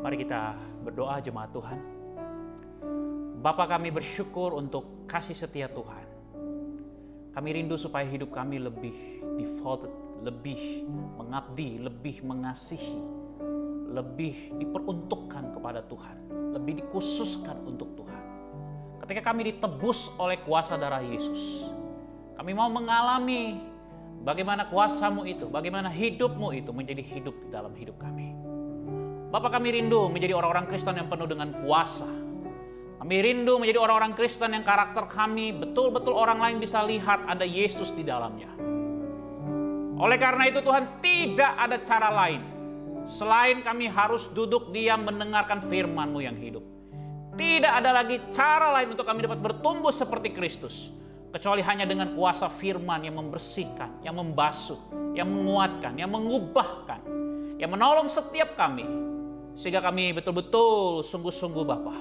Mari kita berdoa jemaat Tuhan. Bapa, kami bersyukur untuk kasih setia Tuhan. Kami rindu supaya hidup kami lebih devoted, lebih mengabdi, lebih mengasihi, lebih diperuntukkan kepada Tuhan, lebih dikhususkan untuk Tuhan. Ketika kami ditebus oleh kuasa darah Yesus, kami mau mengalami bagaimana kuasa-Mu itu, bagaimana hidup-Mu itu menjadi hidup di dalam hidup kami. Bapak, kami rindu menjadi orang-orang Kristen yang penuh dengan kuasa. Kami rindu menjadi orang-orang Kristen yang karakter kami betul-betul orang lain bisa lihat ada Yesus di dalamnya. Oleh karena itu Tuhan, tidak ada cara lain selain kami harus duduk diam mendengarkan firman-Mu yang hidup. Tidak ada lagi cara lain untuk kami dapat bertumbuh seperti Kristus, kecuali hanya dengan kuasa firman yang membersihkan, yang membasuh, yang menguatkan, yang mengubahkan, yang menolong setiap kami. Sehingga kami betul-betul sungguh-sungguh Bapa,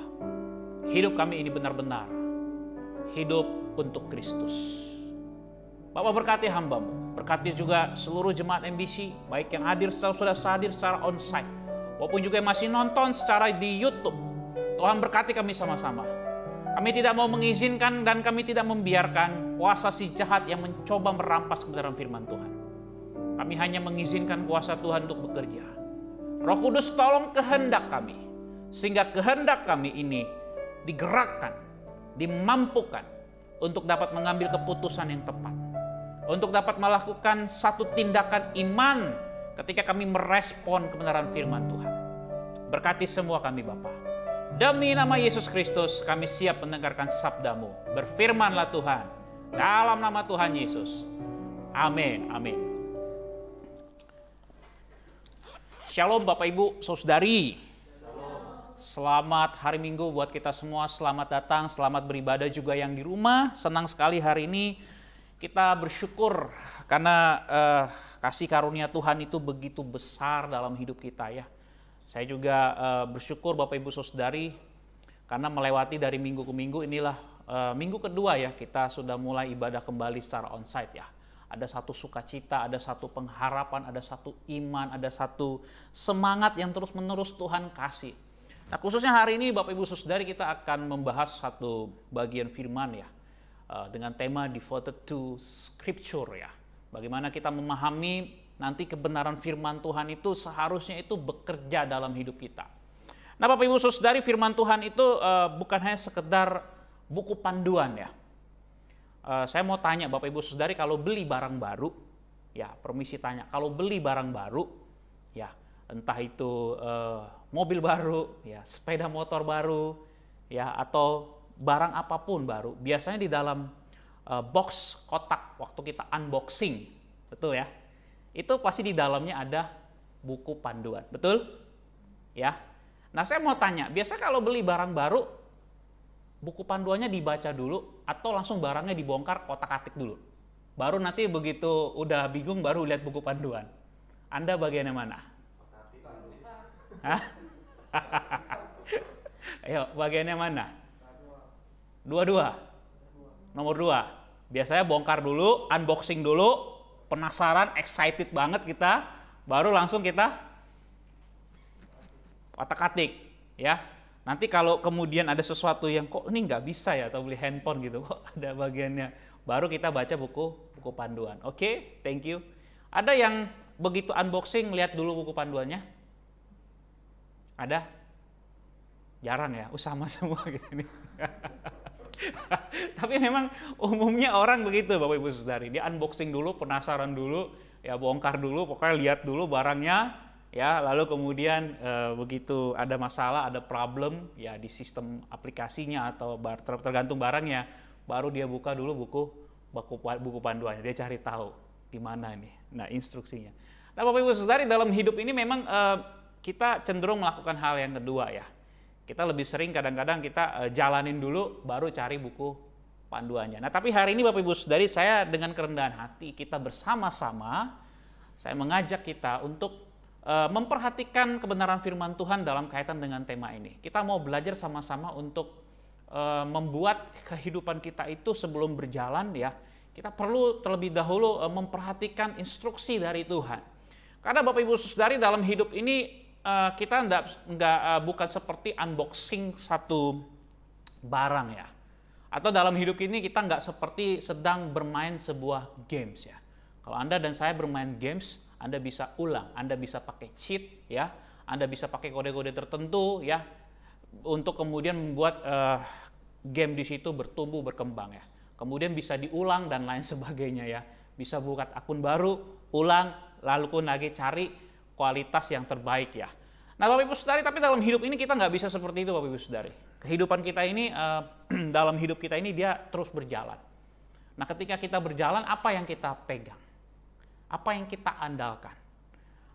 hidup kami ini benar-benar hidup untuk Kristus. Bapak, berkati hamba-Mu, berkati juga seluruh jemaat MBC, baik yang hadir sudah hadir secara onsite, maupun juga yang masih nonton secara di YouTube. Tuhan, berkati kami sama-sama. Kami tidak mau mengizinkan dan kami tidak membiarkan kuasa si jahat yang mencoba merampas kebenaran firman Tuhan. Kami hanya mengizinkan kuasa Tuhan untuk bekerja. Roh Kudus, tolong kehendak kami, sehingga kehendak kami ini digerakkan, dimampukan untuk dapat mengambil keputusan yang tepat, untuk dapat melakukan satu tindakan iman ketika kami merespon kebenaran firman Tuhan. Berkati semua kami Bapa. Demi nama Yesus Kristus kami siap mendengarkan sabda-Mu. Berfirmanlah Tuhan, dalam nama Tuhan Yesus. Amin, amin. Shalom Bapak Ibu Saudari. Selamat hari Minggu buat kita semua. Selamat datang, selamat beribadah juga yang di rumah. Senang sekali hari ini kita bersyukur karena kasih karunia Tuhan itu begitu besar dalam hidup kita ya. Saya juga bersyukur Bapak Ibu Saudari karena melewati dari minggu ke minggu, inilah minggu kedua ya kita sudah mulai ibadah kembali secara onsite ya. Ada satu sukacita, ada satu pengharapan, ada satu iman, ada satu semangat yang terus-menerus Tuhan kasih. Nah, khususnya hari ini Bapak Ibu Saudari kita akan membahas satu bagian firman ya, dengan tema devoted to scripture ya. Bagaimana kita memahami nanti kebenaran firman Tuhan itu seharusnya itu bekerja dalam hidup kita. Nah, Bapak Ibu Saudari, firman Tuhan itu bukan hanya sekedar buku panduan ya. Saya mau tanya Bapak Ibu Saudari, kalau beli barang baru, ya permisi tanya, kalau beli barang baru, ya entah itu mobil baru, ya sepeda motor baru, ya atau barang apapun baru, biasanya di dalam box kotak waktu kita unboxing, betul ya? Itu pasti di dalamnya ada buku panduan, betul? Ya. Nah, saya mau tanya, biasa kalau beli barang baru, buku panduannya dibaca dulu atau langsung barangnya dibongkar kotak-atik dulu? Baru nanti begitu udah bingung baru lihat buku panduan. Anda bagian yang mana? Hah? Ayo, bagiannya mana? Dua-dua. Nomor 2. Biasanya bongkar dulu, unboxing dulu, penasaran, excited banget kita, baru langsung kita kotak-atik, ya. Nanti kalau kemudian ada sesuatu yang kok ini nggak bisa ya, atau beli handphone gitu, kok ada bagiannya, baru kita baca buku panduan. Oke, thank you. Ada yang begitu unboxing lihat dulu buku panduannya? Ada? Jarang ya, sama semua gitu nih. Tapi memang umumnya orang begitu Bapak Ibu Saudari, dia unboxing dulu, penasaran dulu, ya bongkar dulu, pokoknya lihat dulu barangnya. Ya, lalu kemudian begitu ada masalah, ada problem ya di sistem aplikasinya atau tergantung barangnya, baru dia buka dulu buku panduannya, dia cari tahu di mana nih. Nah, instruksinya. Nah, Bapak Ibu Saudari, dalam hidup ini memang kita cenderung melakukan hal yang kedua ya. Kita lebih sering kadang-kadang kita jalanin dulu baru cari buku panduannya. Nah, tapi hari ini Bapak Ibu Saudari, saya dengan kerendahan hati kita bersama-sama, saya mengajak kita untuk memperhatikan kebenaran firman Tuhan dalam kaitan dengan tema ini. Kita mau belajar sama-sama untuk membuat kehidupan kita itu sebelum berjalan ya, kita perlu terlebih dahulu memperhatikan instruksi dari Tuhan. Karena Bapak Ibu Saudari, dalam hidup ini kita bukan seperti unboxing satu barang ya. Atau dalam hidup ini kita nggak seperti sedang bermain sebuah games ya. Kalau Anda dan saya bermain games, Anda bisa ulang, Anda bisa pakai cheat ya, Anda bisa pakai kode-kode tertentu ya, untuk kemudian membuat game di situ bertumbuh berkembang ya. Kemudian bisa diulang dan lain sebagainya ya. Bisa buka akun baru, ulang, lalu pun lagi cari kualitas yang terbaik ya. Nah Bapak Ibu Saudari, tapi dalam hidup ini kita nggak bisa seperti itu Bapak Ibu Saudari. Kehidupan kita ini, dalam hidup kita ini dia terus berjalan. Nah ketika kita berjalan, apa yang kita pegang? Apa yang kita andalkan?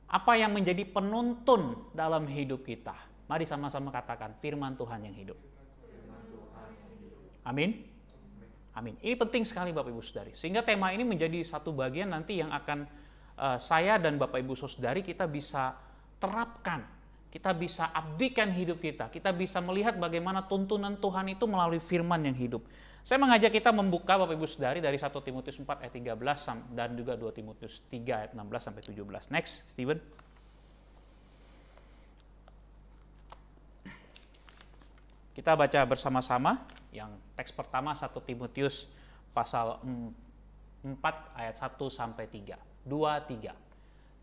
Apa yang menjadi penuntun dalam hidup kita? Mari sama-sama katakan, firman Tuhan yang hidup. Amin. Amin. Ini penting sekali Bapak Ibu Saudari. Sehingga tema ini menjadi satu bagian nanti yang akan saya dan Bapak Ibu Saudari kita bisa terapkan. Kita bisa abdikan hidup kita. Kita bisa melihat bagaimana tuntunan Tuhan itu melalui firman yang hidup. Saya mengajak kita membuka Bapak Ibu Saudari dari 1 Timotius 4 ayat 13 dan juga 2 Timotius 3 ayat 16 sampai 17. Next, Steven. Kita baca bersama-sama yang teks pertama 1 Timotius pasal 4 ayat 1 sampai 3. 2, 3.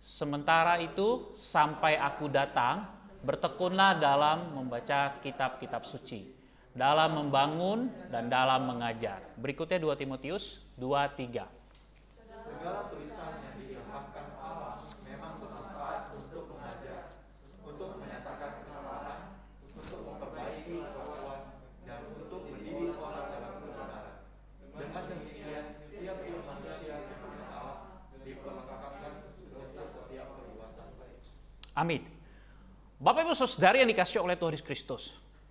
Sementara itu sampai aku datang, bertekunlah dalam membaca kitab-kitab suci, dalam membangun dan dalam mengajar. Berikutnya 2 Timotius 2, 3. Segala tulisan yang diilhamkan Allah memang bermanfaat untuk mengajar, untuk menyatakan kesalahan, untuk memperbaiki kelakuan, dan untuk mendidik orang dalam kebenaran. Dengan demikian, tiap-tiap manusia yang punya Allah diperlengkapkan untuk setiap perbuatan baik. Amin. Bapak Ibu Saudari yang dikasihi oleh Tuhan Yesus Kristus,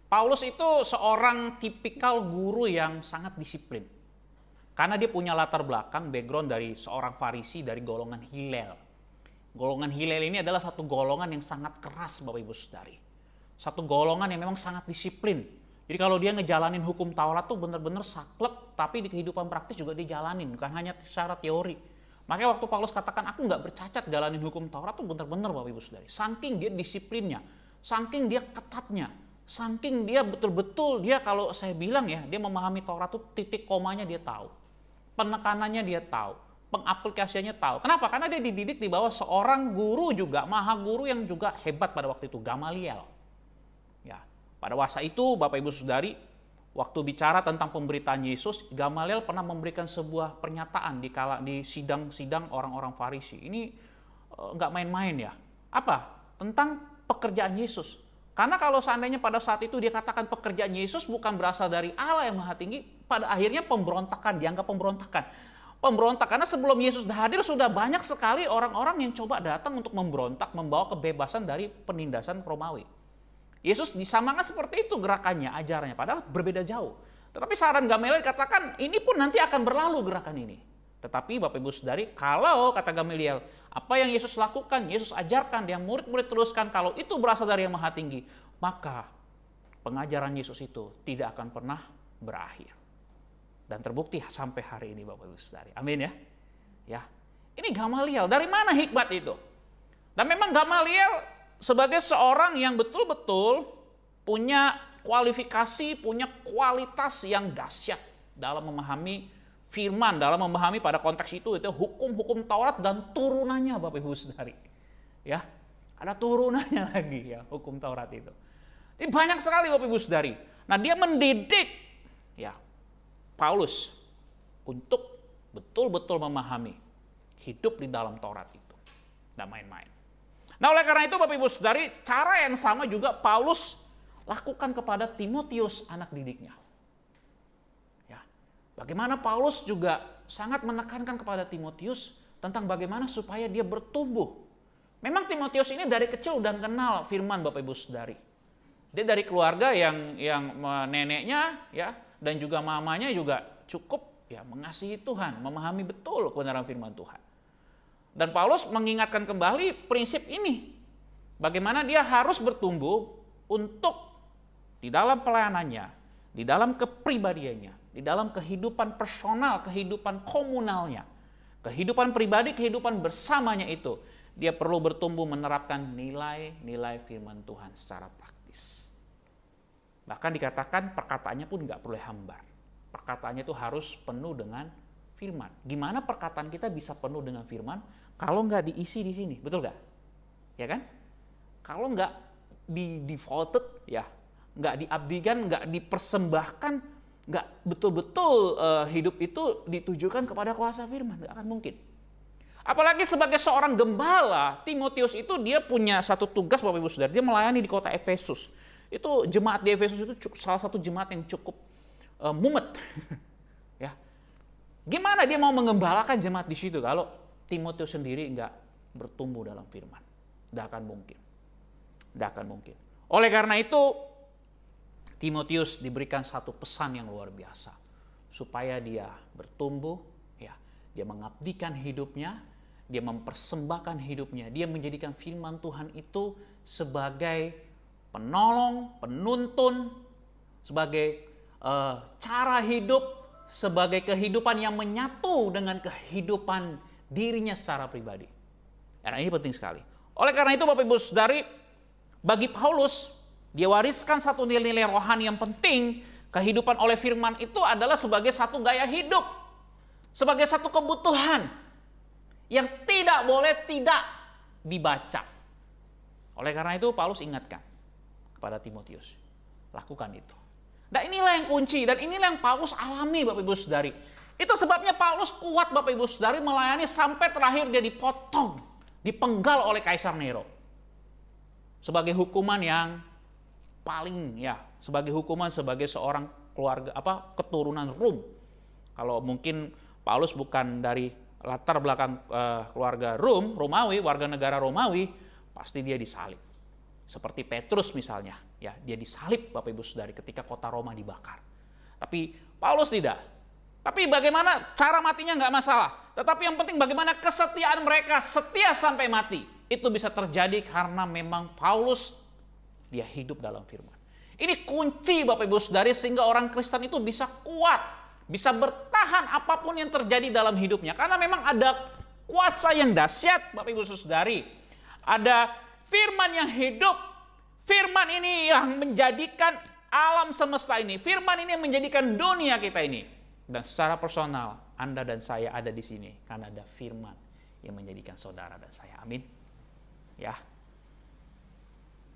Paulus itu seorang tipikal guru yang sangat disiplin. Karena dia punya latar belakang, background dari seorang Farisi dari golongan Hillel. Golongan Hillel ini adalah satu golongan yang sangat keras Bapak Ibu Saudari. Satu golongan yang memang sangat disiplin. Jadi kalau dia ngejalanin hukum Taurat tuh benar-benar saklek, tapi di kehidupan praktis juga dijalanin, bukan hanya secara teori. Makanya waktu Paulus katakan, aku nggak bercacat jalanin hukum Taurat tuh benar-benar Bapak Ibu Saudari. Saking dia disiplinnya, saking dia ketatnya, saking dia betul-betul, dia kalau saya bilang ya, dia memahami Taurat tuh titik komanya dia tahu. Penekanannya dia tahu, pengaplikasiannya tahu. Kenapa? Karena dia dididik di bawah seorang guru juga, maha guru yang juga hebat pada waktu itu, Gamaliel. Ya, pada masa itu Bapak Ibu Saudari, waktu bicara tentang pemberitaan Yesus, Gamaliel pernah memberikan sebuah pernyataan di sidang-sidang orang-orang Farisi. Ini nggak main-main ya. Apa? Tentang pekerjaan Yesus. Karena kalau seandainya pada saat itu dia katakan pekerjaan Yesus bukan berasal dari Allah yang Maha Tinggi, pada akhirnya pemberontakan, dianggap pemberontakan. Pemberontak, karena sebelum Yesus hadir sudah banyak sekali orang-orang yang coba datang untuk memberontak, membawa kebebasan dari penindasan Romawi. Yesus disamakan seperti itu gerakannya, ajarannya, padahal berbeda jauh. Tetapi saran Gamaliel katakan, ini pun nanti akan berlalu gerakan ini. Tetapi Bapak Ibu Saudari, kalau kata Gamaliel, apa yang Yesus lakukan, Yesus ajarkan, yang murid-murid teruskan, kalau itu berasal dari yang Maha Tinggi, maka pengajaran Yesus itu tidak akan pernah berakhir. Dan terbukti sampai hari ini Bapak Ibu Saudari. Amin ya. Ya. Ini Gamaliel, dari mana hikmat itu? Dan memang Gamaliel sebagai seorang yang betul-betul punya kualifikasi, punya kualitas yang dahsyat dalam memahami firman, dalam memahami pada konteks itu hukum-hukum Taurat dan turunannya Bapak Ibu Saudari. Ya, ada turunannya lagi ya hukum Taurat itu. Ini banyak sekali Bapak Ibu Saudari. Nah, dia mendidik ya Paulus untuk betul-betul memahami hidup di dalam Taurat itu. Tidak main-main. Nah, oleh karena itu Bapak Ibu Saudari, cara yang sama juga Paulus lakukan kepada Timotius anak didiknya. Ya. Bagaimana Paulus juga sangat menekankan kepada Timotius tentang bagaimana supaya dia bertumbuh. Memang Timotius ini dari kecil udah kenal firman Bapak Ibu Saudari. Dia dari keluarga yang neneknya ya dan juga mamanya juga cukup ya mengasihi Tuhan, memahami betul kebenaran firman Tuhan. Dan Paulus mengingatkan kembali prinsip ini. Bagaimana dia harus bertumbuh untuk di dalam pelayanannya, di dalam kepribadiannya, di dalam kehidupan personal, kehidupan komunalnya, kehidupan pribadi, kehidupan bersamanya itu. dia perlu bertumbuh menerapkan nilai-nilai firman Tuhan secara praktis. Bahkan dikatakan perkataannya pun nggak boleh hambar. Perkataannya itu harus penuh dengan firman. Gimana perkataan kita bisa penuh dengan firman kalau nggak diisi di sini, betul nggak? Ya kan? Kalau nggak di-defaulted, ya, nggak diabdikan, nggak dipersembahkan, nggak betul-betul hidup itu ditujukan kepada kuasa firman, nggak akan mungkin. Apalagi sebagai seorang gembala, Timotius itu dia punya satu tugas, Bapak Ibu Saudara, dia melayani di kota Efesus. Itu jemaat di Efesus itu salah satu jemaat yang cukup mumet. Ya. Gimana dia mau mengembalakan jemaat di situ kalau Timotius sendiri nggak bertumbuh dalam firman? Nggak akan mungkin. Nggak akan mungkin. Oleh karena itu, Timotius diberikan satu pesan yang luar biasa. Supaya dia bertumbuh, ya, dia mengabdikan hidupnya, dia mempersembahkan hidupnya, dia menjadikan firman Tuhan itu sebagai penolong, penuntun, sebagai cara hidup, sebagai kehidupan yang menyatu dengan kehidupan dirinya secara pribadi. Dan ini penting sekali. Oleh karena itu Bapak Ibu Saudari, bagi Paulus, dia wariskan satu nilai-nilai rohani yang penting. Kehidupan oleh firman itu adalah sebagai satu gaya hidup, sebagai satu kebutuhan yang tidak boleh tidak dibaca. Oleh karena itu Paulus ingatkan kepada Timotius, lakukan itu. Dan inilah yang kunci, dan inilah yang Paulus alami Bapak Ibu Saudari. Itu sebabnya Paulus kuat Bapak Ibu Saudari melayani sampai terakhir dia dipotong, dipenggal oleh Kaisar Nero. Sebagai hukuman yang paling, ya, sebagai hukuman sebagai seorang keluarga keturunan Rom. Kalau mungkin Paulus bukan dari latar belakang keluarga Romawi, warga negara Romawi, pasti dia disalib. Seperti Petrus misalnya, ya, dia disalib Bapak Ibu Saudari ketika kota Roma dibakar. Tapi Paulus tidak. Tapi bagaimana cara matinya nggak masalah. Tetapi yang penting bagaimana kesetiaan mereka, setia sampai mati. Itu bisa terjadi karena memang Paulus dia hidup dalam firman. Ini kunci Bapak Ibu Saudari sehingga orang Kristen itu bisa kuat, bisa bertahan apapun yang terjadi dalam hidupnya. Karena memang ada kuasa yang dahsyat Bapak Ibu Saudari. Ada firman yang hidup. Firman ini yang menjadikan alam semesta ini. Firman ini yang menjadikan dunia kita ini. Dan secara personal, Anda dan saya ada di sini karena ada firman yang menjadikan saudara dan saya. Amin. Ya.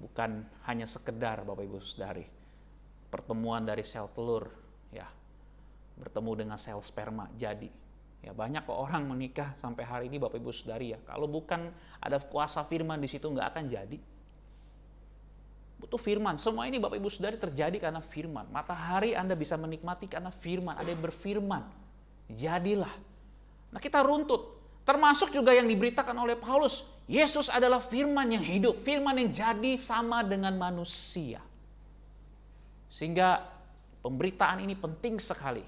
Bukan hanya sekedar Bapak Ibu Saudari pertemuan dari sel telur, ya, bertemu dengan sel sperma jadi. Ya, banyak kok orang menikah sampai hari ini Bapak Ibu Saudari, ya. Kalau bukan ada kuasa firman di situ nggak akan jadi. Butuh firman. Semua ini Bapak Ibu Saudari terjadi karena firman. Matahari Anda bisa menikmati karena firman. Ada yang berfirman. Jadilah. Nah, kita runtut. Termasuk juga yang diberitakan oleh Paulus. Yesus adalah firman yang hidup. Firman yang jadi sama dengan manusia. Sehingga pemberitaan ini penting sekali.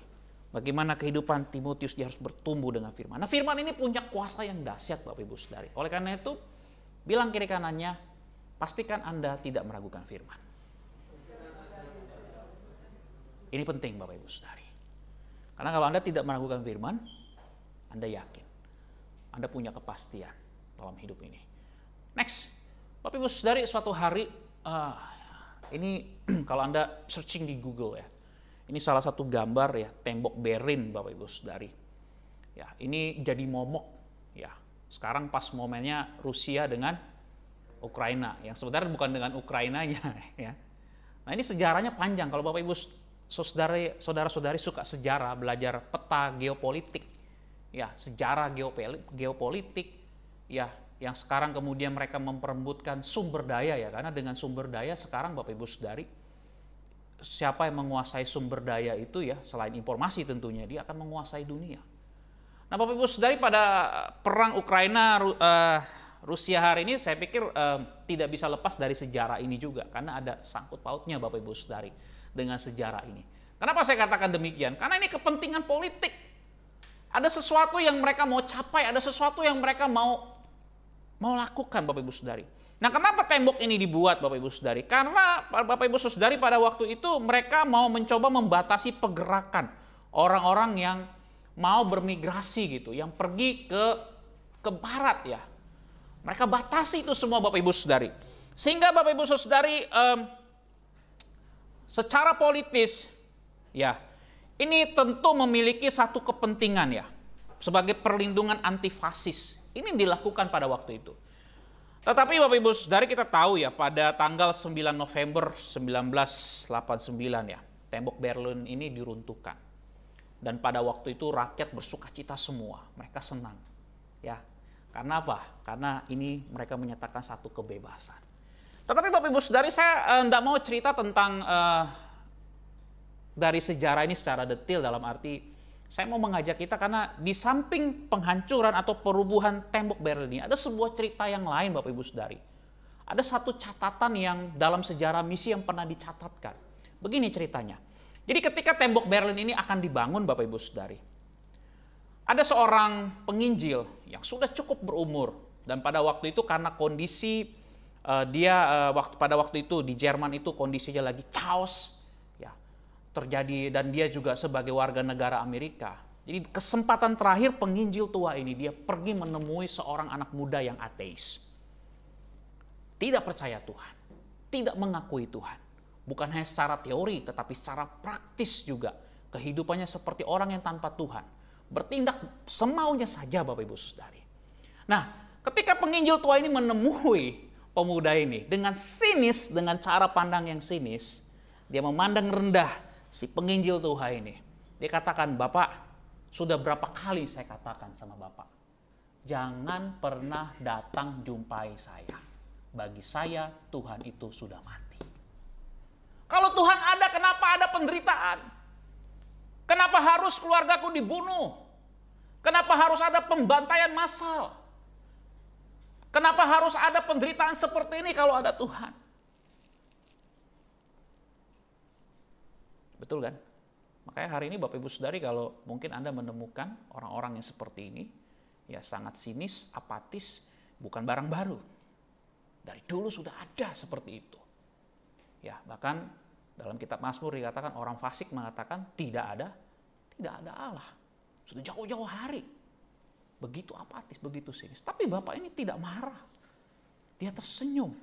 Bagaimana kehidupan Timotius dia harus bertumbuh dengan firman. Nah, firman ini punya kuasa yang dahsyat Bapak Ibu Saudari. Oleh karena itu, bilang kiri kanannya, pastikan Anda tidak meragukan firman. Ini penting Bapak Ibu Saudari. Karena kalau Anda tidak meragukan firman, Anda yakin. Anda punya kepastian dalam hidup ini. Next, Bapak Ibu Saudari, suatu hari, ini kalau Anda searching di Google, ya. Ini salah satu gambar, ya, tembok Berlin Bapak Ibu Saudari. Ya, ini jadi momok, ya. Sekarang pas momennya Rusia dengan Ukraina, yang sebenarnya bukan dengan Ukrainanya, ya. Nah, ini sejarahnya panjang. Kalau Bapak Ibu saudara-saudari suka sejarah, belajar peta geopolitik, ya, sejarah geopolitik, ya, yang sekarang kemudian mereka memperebutkan sumber daya, ya, karena dengan sumber daya sekarang Bapak Ibu Saudari, siapa yang menguasai sumber daya itu, ya, selain informasi tentunya, dia akan menguasai dunia. Nah, Bapak Ibu Saudari, pada perang Ukraina Rusia hari ini saya pikir tidak bisa lepas dari sejarah ini juga, karena ada sangkut pautnya Bapak Ibu Saudari dengan sejarah ini. Kenapa saya katakan demikian? Karena ini kepentingan politik. Ada sesuatu yang mereka mau capai, ada sesuatu yang mereka mau lakukan Bapak Ibu Saudari. Nah, kenapa tembok ini dibuat Bapak Ibu Saudari? Karena Bapak Ibu Saudari pada waktu itu mereka mau mencoba membatasi pergerakan orang-orang yang mau bermigrasi gitu, yang pergi ke barat, ya. Mereka batasi itu semua Bapak Ibu Saudari. Sehingga Bapak Ibu Saudari secara politis ya, ini tentu memiliki satu kepentingan ya, sebagai perlindungan anti fasis. Ini dilakukan pada waktu itu. Tetapi Bapak Ibu Saudari, kita tahu ya, pada tanggal 9 November 1989 ya, tembok Berlin ini diruntuhkan. Dan pada waktu itu rakyat bersukacita semua, mereka senang. Ya, karena apa? Karena ini mereka menyatakan satu kebebasan. Tetapi Bapak Ibu Saudari, saya tidak mau cerita tentang dari sejarah ini secara detail, dalam arti saya mau mengajak kita karena di samping penghancuran atau perubuhan tembok Berlin ini ada sebuah cerita yang lain Bapak Ibu Saudari. Ada satu catatan yang dalam sejarah misi yang pernah dicatatkan. Begini ceritanya. Jadi ketika tembok Berlin ini akan dibangun Bapak Ibu Saudari, ada seorang penginjil yang sudah cukup berumur, dan pada waktu itu karena kondisi pada waktu itu di Jerman itu kondisinya lagi chaos ya, terjadi, dan dia juga sebagai warga negara Amerika. Jadi kesempatan terakhir penginjil tua ini dia pergi menemui seorang anak muda yang ateis. Tidak percaya Tuhan, tidak mengakui Tuhan. Bukan hanya secara teori tetapi secara praktis juga. Kehidupannya seperti orang yang tanpa Tuhan. Bertindak semaunya saja Bapak Ibu Saudari. Nah, ketika penginjil tua ini menemui pemuda ini dengan sinis, dengan cara pandang yang sinis, dia memandang rendah si penginjil tua ini. Dia katakan, "Bapak, sudah berapa kali saya katakan sama Bapak, jangan pernah datang jumpai saya. Bagi saya Tuhan itu sudah mati. Kalau Tuhan ada, kenapa ada penderitaan? Kenapa harus keluargaku dibunuh? Kenapa harus ada pembantaian massal? Kenapa harus ada penderitaan seperti ini kalau ada Tuhan?" Betul kan? Makanya hari ini Bapak Ibu Saudari, kalau mungkin Anda menemukan orang-orang yang seperti ini, ya sangat sinis, apatis, bukan barang baru. Dari dulu sudah ada seperti itu. Ya, bahkan dalam kitab Mazmur dikatakan orang fasik mengatakan tidak ada Allah. Sudah jauh-jauh hari. Begitu apatis, begitu sinis. Tapi Bapak ini tidak marah. Dia tersenyum.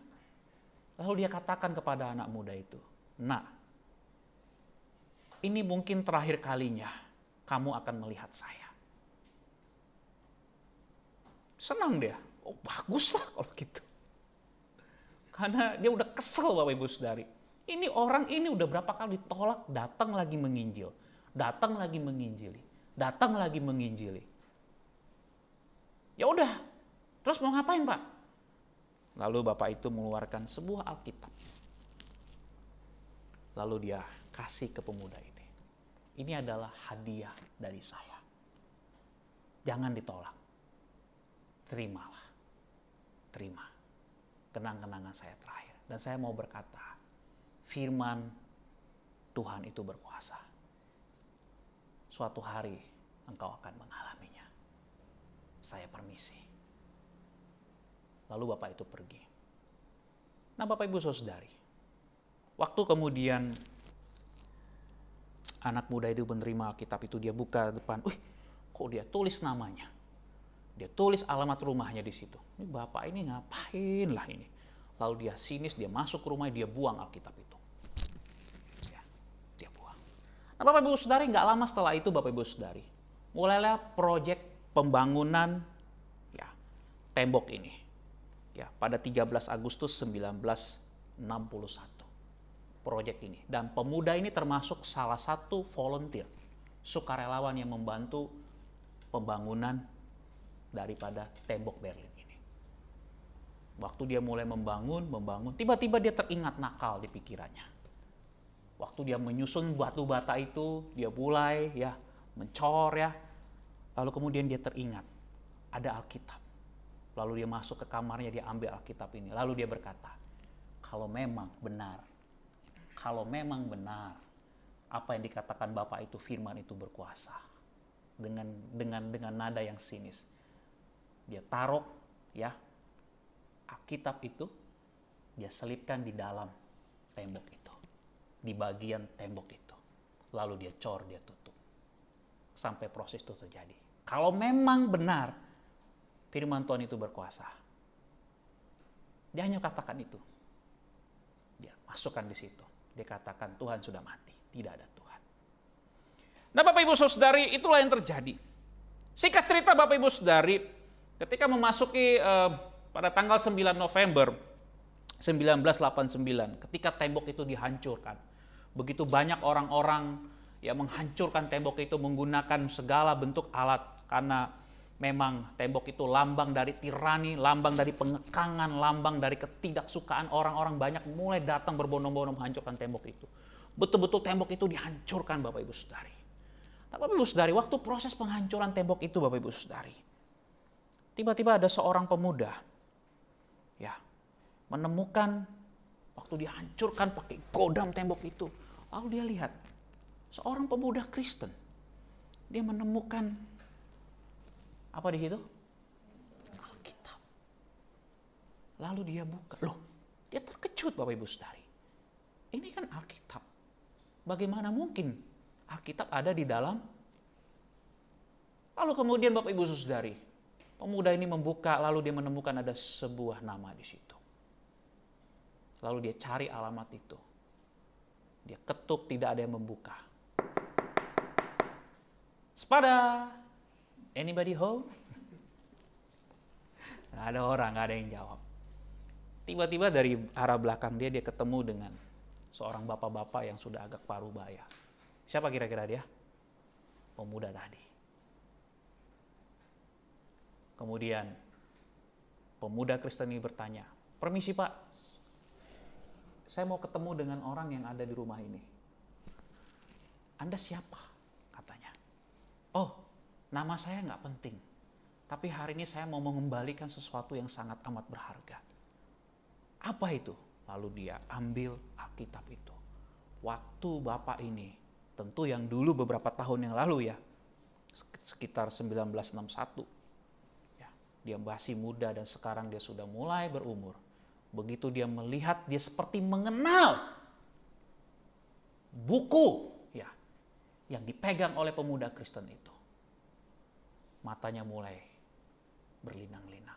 Lalu dia katakan kepada anak muda itu, "Nak, ini mungkin terakhir kalinya kamu akan melihat saya." Senang dia. Oh, baguslah kalau gitu. Karena dia udah kesel Bapak Ibu Saudari. Ini orang ini udah berapa kali ditolak, datang lagi menginjil. Datang lagi menginjili. Datang lagi menginjili. Ya udah, terus mau ngapain Pak? Lalu Bapak itu mengeluarkan sebuah Alkitab. Lalu dia kasih ke pemuda ini. Ini adalah hadiah dari saya. Jangan ditolak. Terimalah. Terima. Kenang-kenangan saya terakhir. Dan saya mau berkata, firman Tuhan itu berkuasa. Suatu hari engkau akan mengalaminya. Saya permisi. Lalu Bapak itu pergi. Nah Bapak Ibu Saudari, waktu kemudian anak muda itu menerima Alkitab itu, dia buka depan, kok dia tulis namanya? Dia tulis alamat rumahnya di situ. Ini Bapak ini ngapain lah ini? Lalu dia sinis, dia masuk ke rumah, dia buang Alkitab itu. Ya, dia buang. Nah Bapak Ibu Saudari, nggak lama setelah itu Bapak Ibu Saudari, mulailah proyek pembangunan ya tembok ini. Ya, pada 13 Agustus 1961. Proyek ini. Dan pemuda ini termasuk salah satu volunteer, sukarelawan yang membantu pembangunan daripada tembok Berlin ini. Waktu dia mulai membangun, tiba-tiba dia teringat nakal di pikirannya. Waktu dia menyusun batu bata itu, dia mulai ya mencor ya. Lalu kemudian dia teringat ada Alkitab. Lalu dia masuk ke kamarnya, dia ambil Alkitab ini. Lalu dia berkata, kalau memang benar apa yang dikatakan Bapak itu, firman itu berkuasa. Dengan nada yang sinis. Dia taruh ya Alkitab itu, dia selipkan di dalam tembok itu. Di bagian tembok itu. Lalu dia cor, dia tutup. Sampai proses itu terjadi. Kalau memang benar firman Tuhan itu berkuasa, Dia hanya katakan itu. Dia masukkan di situ. Dia katakan Tuhan sudah mati, tidak ada Tuhan. Nah Bapak Ibu Saudari, itulah yang terjadi. Singkat cerita Bapak Ibu Saudari, ketika memasuki pada tanggal 9 November 1989, ketika tembok itu dihancurkan, begitu banyak orang-orang yang menghancurkan tembok itu menggunakan segala bentuk alat, karena memang tembok itu lambang dari tirani, lambang dari pengekangan, lambang dari ketidaksukaan orang-orang banyak mulai datang berbondong-bondong menghancurkan tembok itu. Betul-betul tembok itu dihancurkan Bapak Ibu Saudari. Nah, Bapak Ibu Saudari, waktu proses penghancuran tembok itu Bapak Ibu Saudari, tiba-tiba ada seorang pemuda ya menemukan waktu dihancurkan pakai godam tembok itu. Lalu dia lihat seorang pemuda Kristen. Dia menemukan apa di situ? Alkitab. Lalu dia buka. Loh, dia terkejut Bapak Ibu Saudari. Ini kan Alkitab. Bagaimana mungkin Alkitab ada di dalam? Lalu kemudian Bapak Ibu Saudari, pemuda ini membuka, lalu dia menemukan ada sebuah nama di situ. Lalu dia cari alamat itu. Dia ketuk, tidak ada yang membuka. Sepada, anybody home? Nggak ada orang, nggak ada yang jawab. Tiba-tiba dari arah belakang dia ketemu dengan seorang bapak-bapak yang sudah agak parubaya. Siapa kira-kira dia? Pemuda tadi. Kemudian pemuda Kristen ini bertanya, "Permisi Pak, saya mau ketemu dengan orang yang ada di rumah ini." "Anda siapa?" katanya. "Oh, nama saya nggak penting. Tapi hari ini saya mau mengembalikan sesuatu yang sangat amat berharga." "Apa itu?" Lalu dia ambil Alkitab itu. Waktu Bapak ini, tentu yang dulu beberapa tahun yang lalu ya, sekitar 1961. Ya, dia masih muda dan sekarang dia sudah mulai berumur. Begitu dia melihat, dia seperti mengenal buku ya yang dipegang oleh pemuda Kristen itu. Matanya mulai berlinang-linang.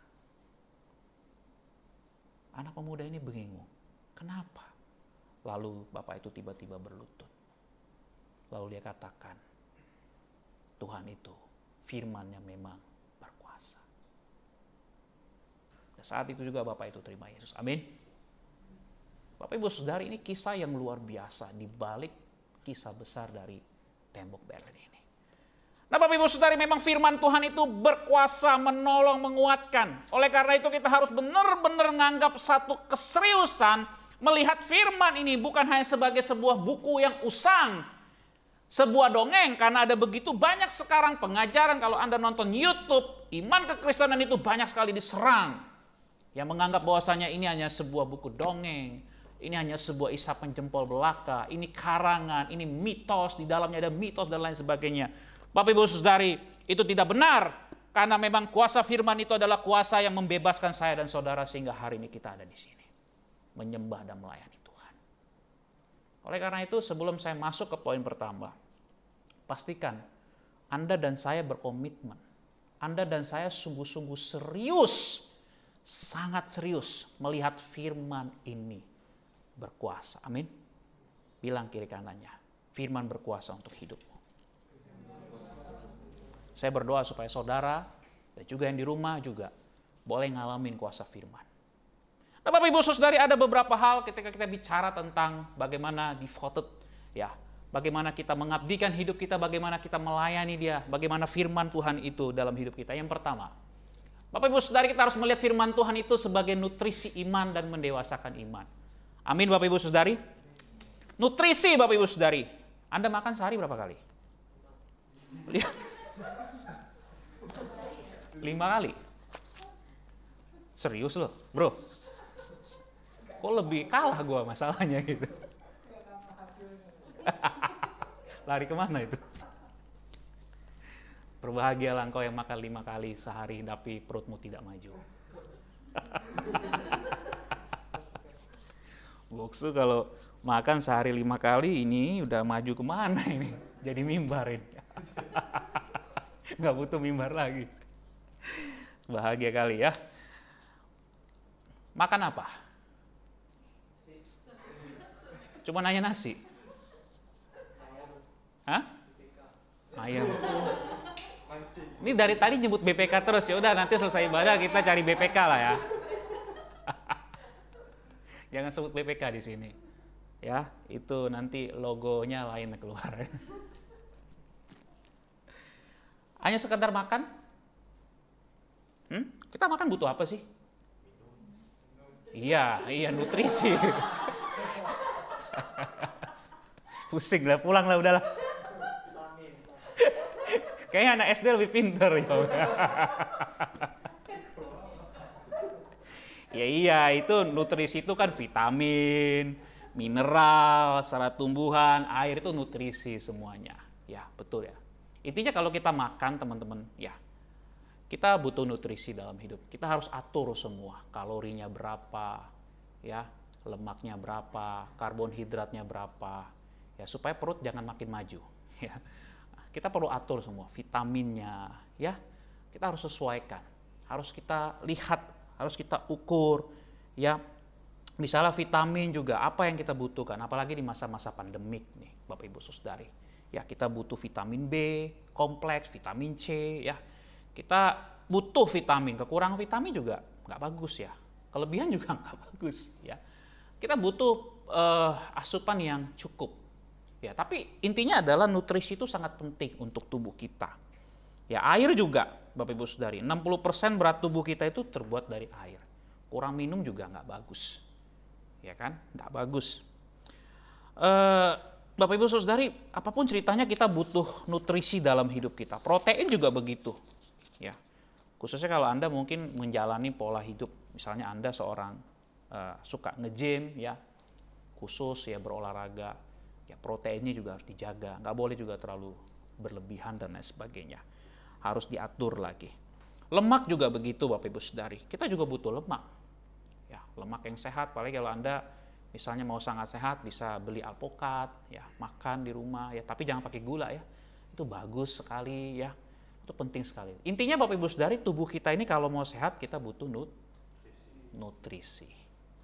Anak pemuda ini bingung. Kenapa? Lalu bapak itu tiba-tiba berlutut. Lalu dia katakan, Tuhan itu, firman-Nya memang berkuasa. Dan saat itu juga bapak itu terima Yesus. Amin. Bapak Ibu Saudari, ini kisah yang luar biasa di balik kisah besar dari tembok Berlin ini. Nah Bapak Ibu Saudari, memang firman Tuhan itu berkuasa menolong, menguatkan. Oleh karena itu kita harus benar-benar menganggap satu keseriusan melihat firman ini bukan hanya sebagai sebuah buku yang usang, sebuah dongeng, karena ada begitu banyak sekarang pengajaran. Kalau Anda nonton YouTube, iman kekristenan itu banyak sekali diserang. Yang menganggap bahwasanya ini hanya sebuah buku dongeng, ini hanya sebuah isapan jempol belaka, ini karangan, ini mitos, di dalamnya ada mitos dan lain sebagainya. Bapak Ibu Saudari, itu tidak benar, karena memang kuasa firman itu adalah kuasa yang membebaskan saya dan saudara sehingga hari ini kita ada di sini, menyembah dan melayani Tuhan. Oleh karena itu, sebelum saya masuk ke poin pertama, pastikan Anda dan saya berkomitmen, Anda dan saya sungguh-sungguh serius, sangat serius melihat firman ini berkuasa. Amin. Bilang kiri kanannya, firman berkuasa untuk hidupmu. Saya berdoa supaya saudara dan juga yang di rumah juga boleh ngalamin kuasa firman. Nah Bapak Ibu Saudari, ada beberapa hal ketika kita bicara tentang bagaimana devoted, ya, bagaimana kita mengabdikan hidup kita, bagaimana kita melayani Dia, bagaimana firman Tuhan itu dalam hidup kita. Yang pertama, Bapak Ibu Saudari, kita harus melihat firman Tuhan itu sebagai nutrisi iman dan mendewasakan iman. Amin Bapak Ibu Saudari. Nutrisi Bapak Ibu Saudari. Anda makan sehari berapa kali? Lihat. 5 kali. Serius loh, bro. Kok lebih kalah gua masalahnya gitu. Lari kemana itu? Berbahagialah engkau yang makan 5 kali sehari tapi perutmu tidak maju. Boksu kalau makan sehari 5 kali ini udah maju kemana ini? Jadi mimbarin. Nggak butuh mimbar lagi. Bahagia kali ya. Makan apa? Cuma nanya nasi? Hah? Ayam. Ini dari tadi nyebut BPK terus, ya udah nanti selesai ibadah kita cari BPK lah ya. Jangan sebut BPK di sini. Ya, itu nanti logonya lain keluar. Hanya sekedar makan? Kita makan butuh apa sih? Iya, nutrisi. Pusing lah, pulang lah udahlah. Kayaknya anak SD lebih pinter ya. Ya iya, itu nutrisi itu kan vitamin, mineral, serat tumbuhan, air itu nutrisi semuanya. Ya, betul ya. Intinya kalau kita makan teman-teman, ya kita butuh nutrisi dalam hidup. Kita harus atur semua, kalorinya berapa, ya, lemaknya berapa, karbohidratnya berapa, ya supaya perut jangan makin maju. Ya, kita perlu atur semua, vitaminnya, ya, kita harus sesuaikan, harus kita lihat, harus kita ukur, ya. Misalnya vitamin juga apa yang kita butuhkan, apalagi di masa-masa pandemik nih, Bapak Ibu Saudari. Ya, kita butuh vitamin B, kompleks, vitamin C, ya. Kita butuh vitamin, kekurangan vitamin juga nggak bagus ya. Kelebihan juga nggak bagus ya. Kita butuh asupan yang cukup. Ya, tapi intinya adalah nutrisi itu sangat penting untuk tubuh kita. Ya, air juga, Bapak Ibu Saudari, 60% berat tubuh kita itu terbuat dari air. Kurang minum juga nggak bagus. Ya kan? Nggak bagus. Bapak Ibu Saudari, apapun ceritanya kita butuh nutrisi dalam hidup kita. Protein juga begitu. Ya. Khususnya kalau Anda mungkin menjalani pola hidup, misalnya Anda seorang suka nge-gym ya, khusus ya berolahraga, ya proteinnya juga harus dijaga, nggak boleh juga terlalu berlebihan dan lain sebagainya. Harus diatur lagi. Lemak juga begitu Bapak Ibu Saudari. Kita juga butuh lemak. Ya, lemak yang sehat, apalagi kalau Anda misalnya mau sangat sehat bisa beli alpukat, ya makan di rumah, ya tapi jangan pakai gula ya. Itu bagus sekali ya. Itu penting sekali. Intinya Bapak Ibu Saudari, tubuh kita ini kalau mau sehat kita butuh nutrisi.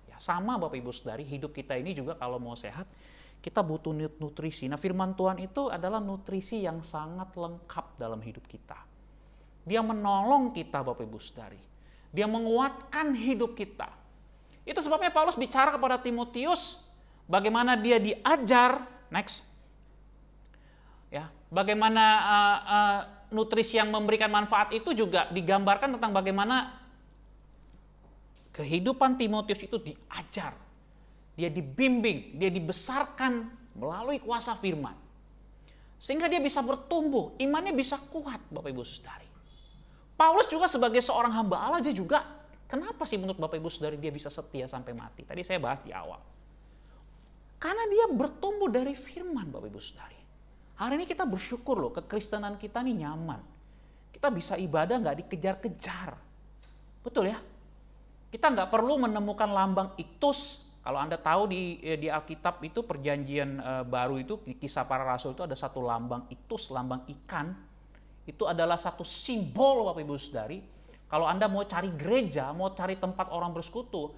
Ya, sama Bapak Ibu Saudari, hidup kita ini juga kalau mau sehat kita butuh nutrisi. Nah, firman Tuhan itu adalah nutrisi yang sangat lengkap dalam hidup kita. Dia menolong kita Bapak Ibu Saudari. Dia menguatkan hidup kita. Itu sebabnya Paulus bicara kepada Timotius bagaimana dia diajar, next. Ya, bagaimana nutrisi yang memberikan manfaat itu juga digambarkan tentang bagaimana kehidupan Timotius itu diajar. Dia dibimbing, dia dibesarkan melalui kuasa firman. Sehingga dia bisa bertumbuh, imannya bisa kuat Bapak Ibu Saudari. Paulus juga sebagai seorang hamba Allah, dia juga kenapa sih menurut Bapak Ibu Saudari dia bisa setia sampai mati? Tadi saya bahas di awal. Karena dia bertumbuh dari firman Bapak Ibu Saudari. Hari ini kita bersyukur loh, kekristenan kita nih nyaman. Kita bisa ibadah nggak dikejar-kejar. Betul ya? Kita nggak perlu menemukan lambang iktus. Kalau Anda tahu di Alkitab itu perjanjian baru itu, di Kisah Para Rasul itu ada satu lambang iktus, lambang ikan. Itu adalah satu simbol Bapak Ibu Saudari. Kalau Anda mau cari gereja, mau cari tempat orang bersekutu,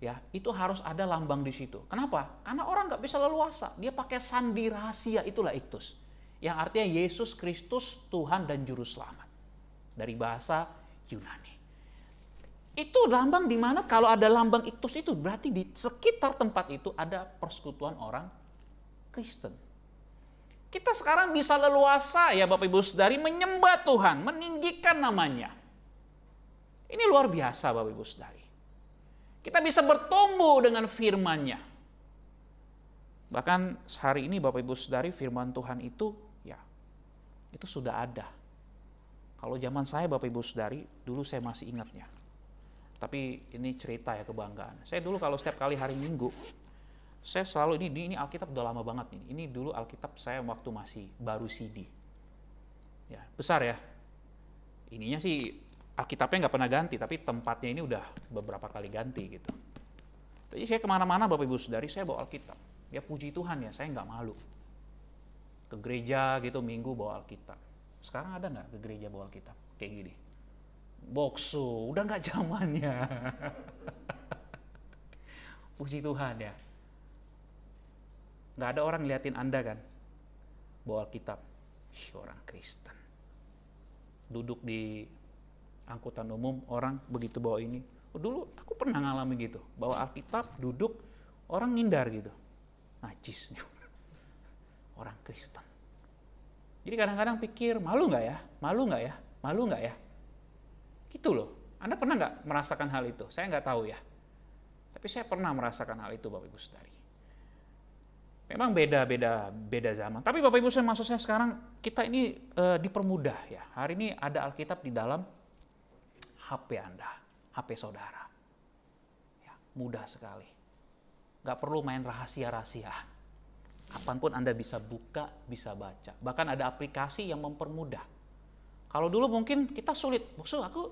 ya itu harus ada lambang di situ. Kenapa? Karena orang nggak bisa leluasa. Dia pakai sandi rahasia, itulah iktus. Yang artinya Yesus Kristus Tuhan dan Juru Selamat. Dari bahasa Yunani. Itu lambang di mana kalau ada lambang iktus itu berarti di sekitar tempat itu ada persekutuan orang Kristen. Kita sekarang bisa leluasa ya Bapak Ibu Saudari menyembah Tuhan, meninggikan namanya. Ini luar biasa Bapak Ibu Saudari. Kita bisa bertumbuh dengan firman-Nya. Bahkan hari ini Bapak Ibu Saudari, firman Tuhan itu ya itu sudah ada. Kalau zaman saya Bapak Ibu Saudari, dulu saya masih ingatnya. Tapi ini cerita ya, kebanggaan. Saya dulu kalau setiap kali hari Minggu, saya selalu ini Alkitab udah lama banget nih. Ini dulu Alkitab saya waktu masih baru CD. Ya, besar ya. Ininya sih Alkitabnya nggak pernah ganti, tapi tempatnya ini udah beberapa kali ganti gitu. Jadi saya kemana-mana Bapak Ibu Saudari, saya bawa Alkitab. Ya puji Tuhan ya, saya nggak malu. Ke gereja gitu Minggu bawa Alkitab. Sekarang ada nggak ke gereja bawa Alkitab? Kayak gini. Boksu, udah nggak zamannya. Puji Tuhan ya. Nggak ada orang ngeliatin Anda kan, bawa Alkitab. Orang Kristen. Duduk di angkutan umum, orang begitu bawa ini. Dulu aku pernah ngalamin gitu, bawa Alkitab, duduk, orang ngindar gitu. Najis. Orang Kristen. Jadi kadang-kadang pikir, malu nggak ya? Malu nggak ya? Malu nggak ya? Gitu loh. Anda pernah nggak merasakan hal itu? Saya nggak tahu ya. Tapi saya pernah merasakan hal itu, Bapak Ibu Saudari. Memang beda zaman. Tapi Bapak Ibu Saudara, maksud saya sekarang kita ini dipermudah ya. Hari ini ada Alkitab di dalam HP Anda, HP saudara. Ya, mudah sekali. Nggak perlu main rahasia-rahasiaan. Kapanpun Anda bisa buka, bisa baca. Bahkan ada aplikasi yang mempermudah. Kalau dulu mungkin kita sulit. Maksud aku,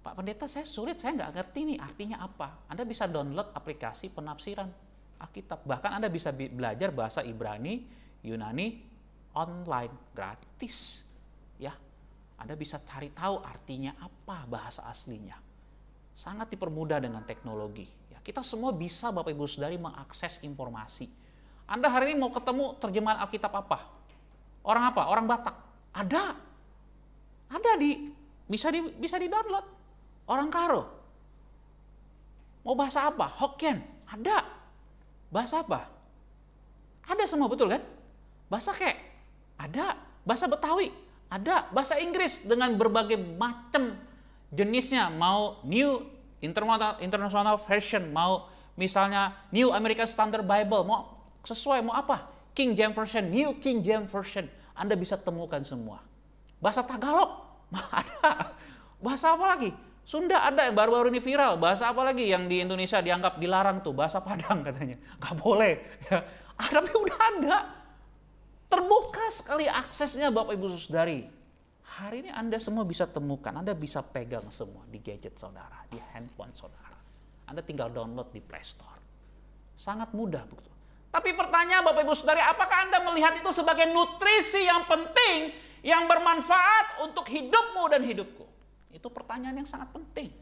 Pak Pendeta, saya sulit, saya nggak ngerti nih artinya apa. Anda bisa download aplikasi penafsiran Alkitab. Bahkan Anda bisa belajar bahasa Ibrani, Yunani, online, gratis. Ya, Anda bisa cari tahu artinya apa bahasa aslinya. Sangat dipermudah dengan teknologi. Ya, kita semua bisa, Bapak Ibu Saudari, mengakses informasi. Anda hari ini mau ketemu terjemahan Alkitab apa? Orang apa? Orang Batak? Ada. Bisa di-download. Orang Karo. Mau bahasa apa? Hokkien? Ada. Bahasa apa? Ada semua, betul kan? Bahasa Kek? Ada. Bahasa Betawi? Ada. Bahasa Inggris dengan berbagai macam jenisnya. Mau New International Version, mau misalnya New American Standard Bible, mau sesuai mau apa? King James Version, New King James Version. Anda bisa temukan semua. Bahasa Tagalog? Ada. Bahasa apa lagi? Sunda ada, baru-baru ini viral. Bahasa apa lagi yang di Indonesia dianggap dilarang tuh? Bahasa Padang katanya. Nggak boleh. Ya. Tapi udah ada. Terbuka sekali aksesnya, Bapak Ibu Saudari. Hari ini Anda semua bisa temukan. Anda bisa pegang semua di gadget saudara, di handphone saudara. Anda tinggal download di Play Store. Sangat mudah begitu. Tapi pertanyaan Bapak Ibu Saudari, apakah Anda melihat itu sebagai nutrisi yang penting, yang bermanfaat untuk hidupmu dan hidupku? Itu pertanyaan yang sangat penting.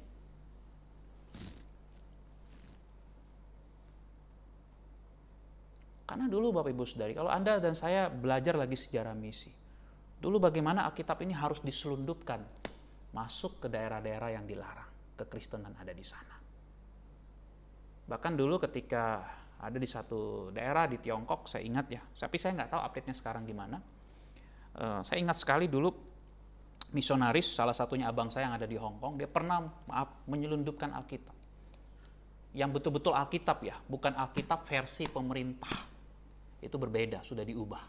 Karena dulu Bapak Ibu Saudari, kalau Anda dan saya belajar lagi sejarah misi, dulu bagaimana Alkitab ini harus diselundupkan masuk ke daerah-daerah yang dilarang, kekristenan ada di sana. Bahkan dulu ketika ada di satu daerah di Tiongkok, saya ingat ya, tapi saya nggak tahu update-nya sekarang gimana. Saya ingat sekali dulu misionaris, salah satunya abang saya yang ada di Hong Kong, dia pernah menyelundupkan Alkitab. Yang betul-betul Alkitab ya, bukan Alkitab versi pemerintah. Itu berbeda, sudah diubah.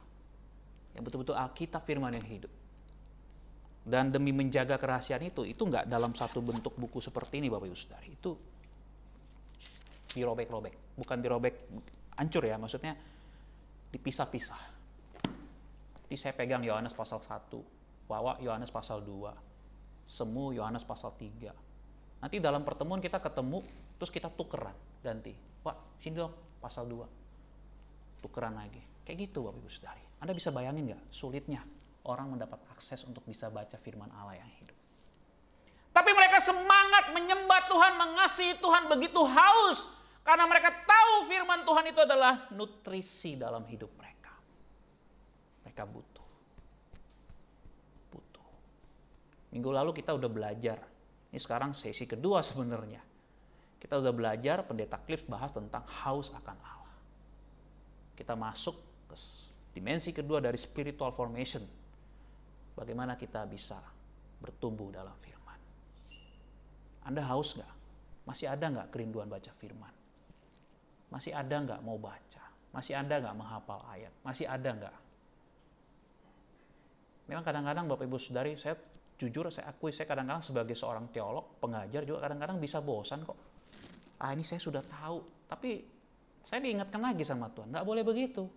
Yang betul-betul Alkitab firman yang hidup. Dan demi menjaga kerahasiaan itu nggak dalam satu bentuk buku seperti ini Bapak Ibu Saudari. Itu dirobek-robek, bukan dirobek hancur ya, maksudnya dipisah-pisah. Jadi saya pegang Yohanes pasal 1, bawa Yohanes pasal 2, semu Yohanes pasal 3. Nanti dalam pertemuan kita ketemu, terus kita tukeran, ganti. Pak, sini dong pasal 2. Tukeran lagi. Kayak gitu Bapak Ibu Saudari. Anda bisa bayangin nggak sulitnya orang mendapat akses untuk bisa baca firman Allah yang hidup. Tapi mereka semangat menyembah Tuhan, mengasihi Tuhan, begitu haus. Karena mereka tahu firman Tuhan itu adalah nutrisi dalam hidup mereka. Mereka butuh. Minggu lalu kita udah belajar. Ini sekarang sesi kedua sebenarnya. Kita udah belajar, Pendeta Cliff bahas tentang haus akan Allah. Kita masuk ke dimensi kedua dari spiritual formation. Bagaimana kita bisa bertumbuh dalam firman. Anda haus nggak? Masih ada nggak kerinduan baca firman? Masih ada nggak mau baca? Masih ada nggak menghafal ayat? Masih ada nggak? Memang kadang-kadang Bapak Ibu Saudari, saya jujur, saya akui, saya kadang-kadang sebagai seorang teolog, pengajar juga kadang-kadang bisa bosan kok. Ini saya sudah tahu, tapi saya diingatkan lagi sama Tuhan, nggak boleh begitu.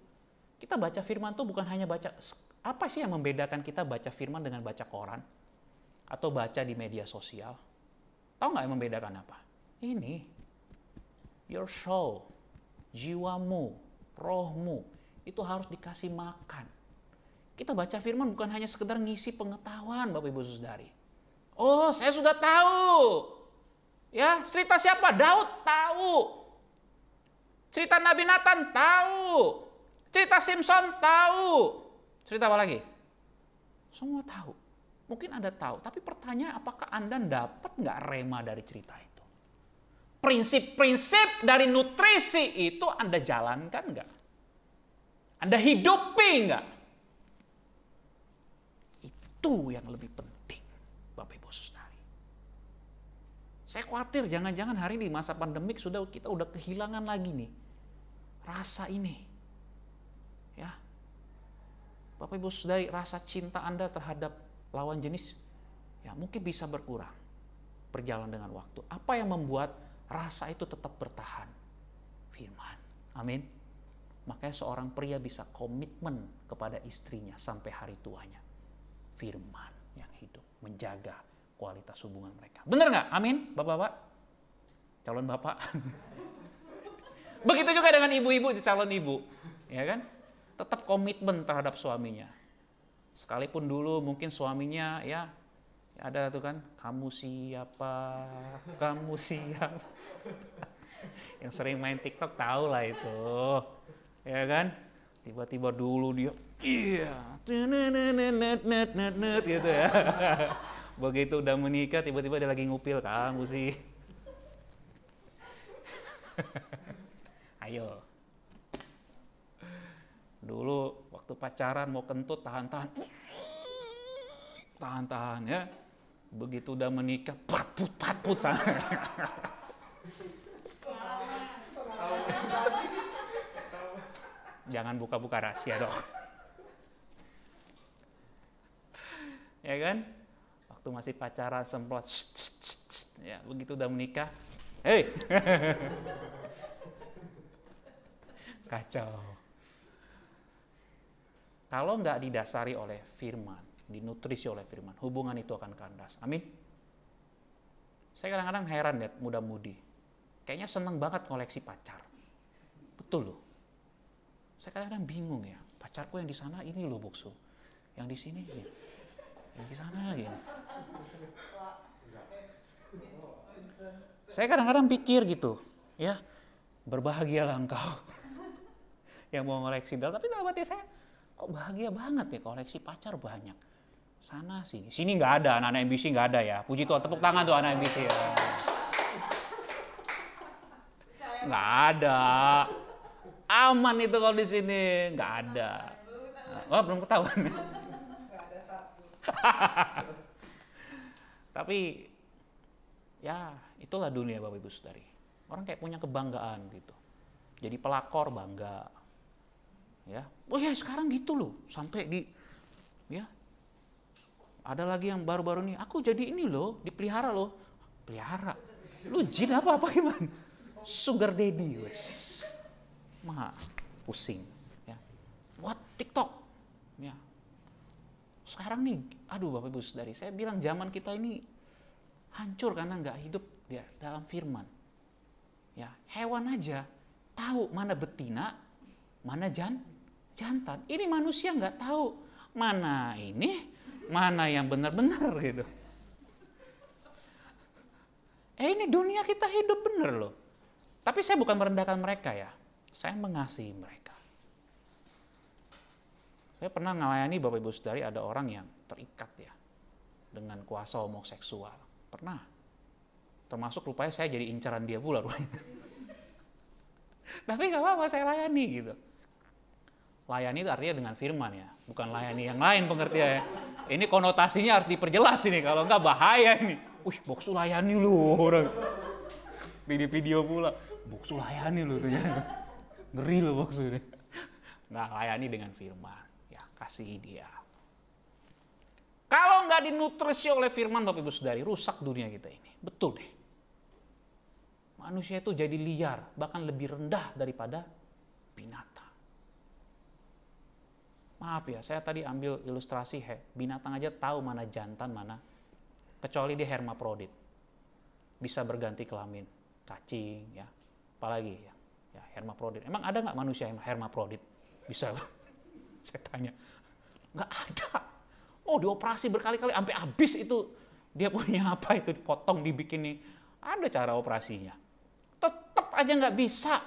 Kita baca firman tuh bukan hanya baca, apa sih yang membedakan kita baca firman dengan baca koran? Atau baca di media sosial? Tahu nggak yang membedakan apa? Ini, your soul, jiwamu, rohmu, itu harus dikasih makan. Kita baca firman bukan hanya sekedar ngisi pengetahuan Bapak Ibu Saudari. Oh, saya sudah tahu. Ya, cerita siapa? Daud tahu. Cerita Nabi Nathan tahu. Cerita Simpson tahu. Cerita apa lagi? Semua tahu. Mungkin Anda tahu, tapi pertanyaan apakah Anda dapat nggak rema dari cerita itu? Prinsip-prinsip dari nutrisi itu Anda jalankan nggak? Anda hidupi nggak? Itu yang lebih penting, Bapak Ibu Saudari. Saya khawatir jangan-jangan hari ini masa pandemik kita udah kehilangan lagi nih rasa ini. Ya. Bapak Ibu Saudari, rasa cinta Anda terhadap lawan jenis ya mungkin bisa berkurang berjalan dengan waktu. Apa yang membuat rasa itu tetap bertahan? Firman. Amin. Makanya seorang pria bisa komitmen kepada istrinya sampai hari tuanya. Firman yang hidup menjaga kualitas hubungan mereka. Benar nggak? Amin, bapak-bapak, calon bapak. Begitu juga dengan ibu-ibu, calon ibu, ya kan? Tetap komitmen terhadap suaminya. Sekalipun dulu mungkin suaminya ya ada tuh kan, kamu siapa, kamu siapa. Yang sering main TikTok tahu lah itu, ya kan? Tiba-tiba dulu dia, iya, gitu ya. Begitu udah menikah, tiba-tiba dia lagi ngupil, kamu sih. Ayo. Dulu waktu pacaran mau kentut tahan-tahan ya. Begitu udah menikah patput sana. Jangan buka-buka rahasia dong. Ya kan? Waktu masih pacaran semprot ya, begitu udah menikah, hei. Kacau. Kalau nggak didasari oleh firman, dinutrisi oleh firman, hubungan itu akan kandas. Amin. Saya kadang-kadang heran lihat muda-mudi. Kayaknya seneng banget koleksi pacar. Betul loh. Saya kadang-kadang bingung ya. Pacarku yang di sana ini loh Bokso. Yang di sini ya. Yang di sana gini. Saya kadang-kadang pikir gitu. Ya, berbahagialah engkau. Yang mau ngoleksi. Tapi dalam hati saya, kok bahagia banget ya koleksi pacar banyak. Sana sini. Sini nggak ada, anak-anak MBC nggak ada ya. Puji Tuhan, tepuk tangan tuh anak MBC ya. Nggak ada. Aman itu kalau di sini. Nggak ada. Oh, belum ketahuan. Tapi ya itulah dunia Bapak Ibu Saudari. Orang kayak punya kebanggaan gitu. Jadi pelakor bangga. Ya, oh ya sekarang gitu loh, sampai di, ya, ada lagi yang baru-baru nih, aku jadi ini loh, dipelihara loh, pelihara, lu jin apa gimana? Sugar daddy, wes, mah pusing, ya, buat TikTok, ya, sekarang nih, aduh Bapak Ibu Saudari, saya bilang zaman kita ini hancur karena nggak hidup ya dalam firman, ya, hewan aja tahu mana betina, mana jantan. Ini manusia nggak tahu mana ini, mana yang benar-benar gitu. Ini dunia kita hidup bener loh. Tapi saya bukan merendahkan mereka ya. Saya mengasihi mereka. Saya pernah melayani Bapak Ibu Saudari ada orang yang terikat ya dengan kuasa homoseksual. Pernah. Termasuk rupanya saya jadi incaran dia pula rupanya. Tapi nggak apa-apa saya layani gitu. Layani itu artinya dengan firman ya, bukan layani yang lain pengertiannya. Ini konotasinya harus diperjelas ini, kalau enggak bahaya ini. Wih, Boksu layani lu orang. Video pula, Boksu layani lu ternyata. Ngeri lu Boksu ini. Nggak layani dengan firman, ya kasih dia. Kalau nggak dinutrisi oleh firman Bapak Ibu Saudari, rusak dunia kita ini. Betul deh. Manusia itu jadi liar, bahkan lebih rendah daripada binatang. Maaf ya, saya tadi ambil ilustrasi binatang aja tahu mana jantan, mana. Kecuali dia hermaprodit. Bisa berganti kelamin, cacing, ya. Apalagi ya hermaprodit. Emang ada nggak manusia yang hermaprodit? Bisa, saya tanya. Nggak ada. Oh, dioperasi berkali-kali, sampai habis itu. Dia punya apa itu, dipotong, dibikin nih. Ada cara operasinya. Tetap aja nggak bisa.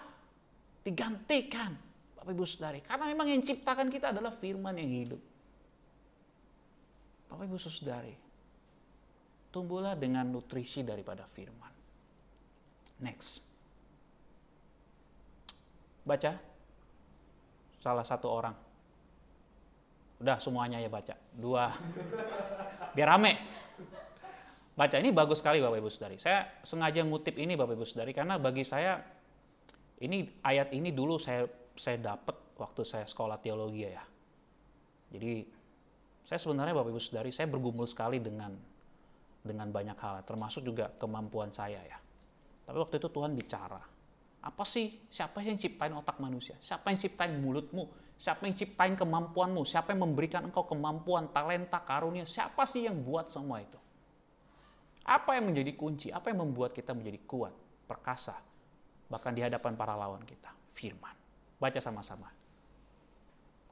digantikan, Bapak Ibu Saudari. Karena memang yang ciptakan kita adalah firman yang hidup. Bapak Ibu Saudari, tumbuhlah dengan nutrisi daripada firman. Next. Baca salah satu orang. Udah semuanya ya baca. 2. Biar rame. Baca, ini bagus sekali Bapak Ibu Saudari. Saya sengaja ngutip ini Bapak Ibu Saudari karena bagi saya ini ayat ini dulu saya dapat waktu saya sekolah teologi ya. Jadi saya sebenarnya Bapak Ibu Saudari, saya bergumul sekali dengan banyak hal, termasuk juga kemampuan saya ya. Tapi waktu itu Tuhan bicara, apa sih? Siapa yang ciptain otak manusia? Siapa yang ciptain mulutmu? Siapa yang ciptain kemampuanmu? Siapa yang memberikan engkau kemampuan, talenta, karunia? Siapa sih yang buat semua itu? Apa yang menjadi kunci? Apa yang membuat kita menjadi kuat, perkasa, bahkan di hadapan para lawan kita? Firman. Baca sama-sama.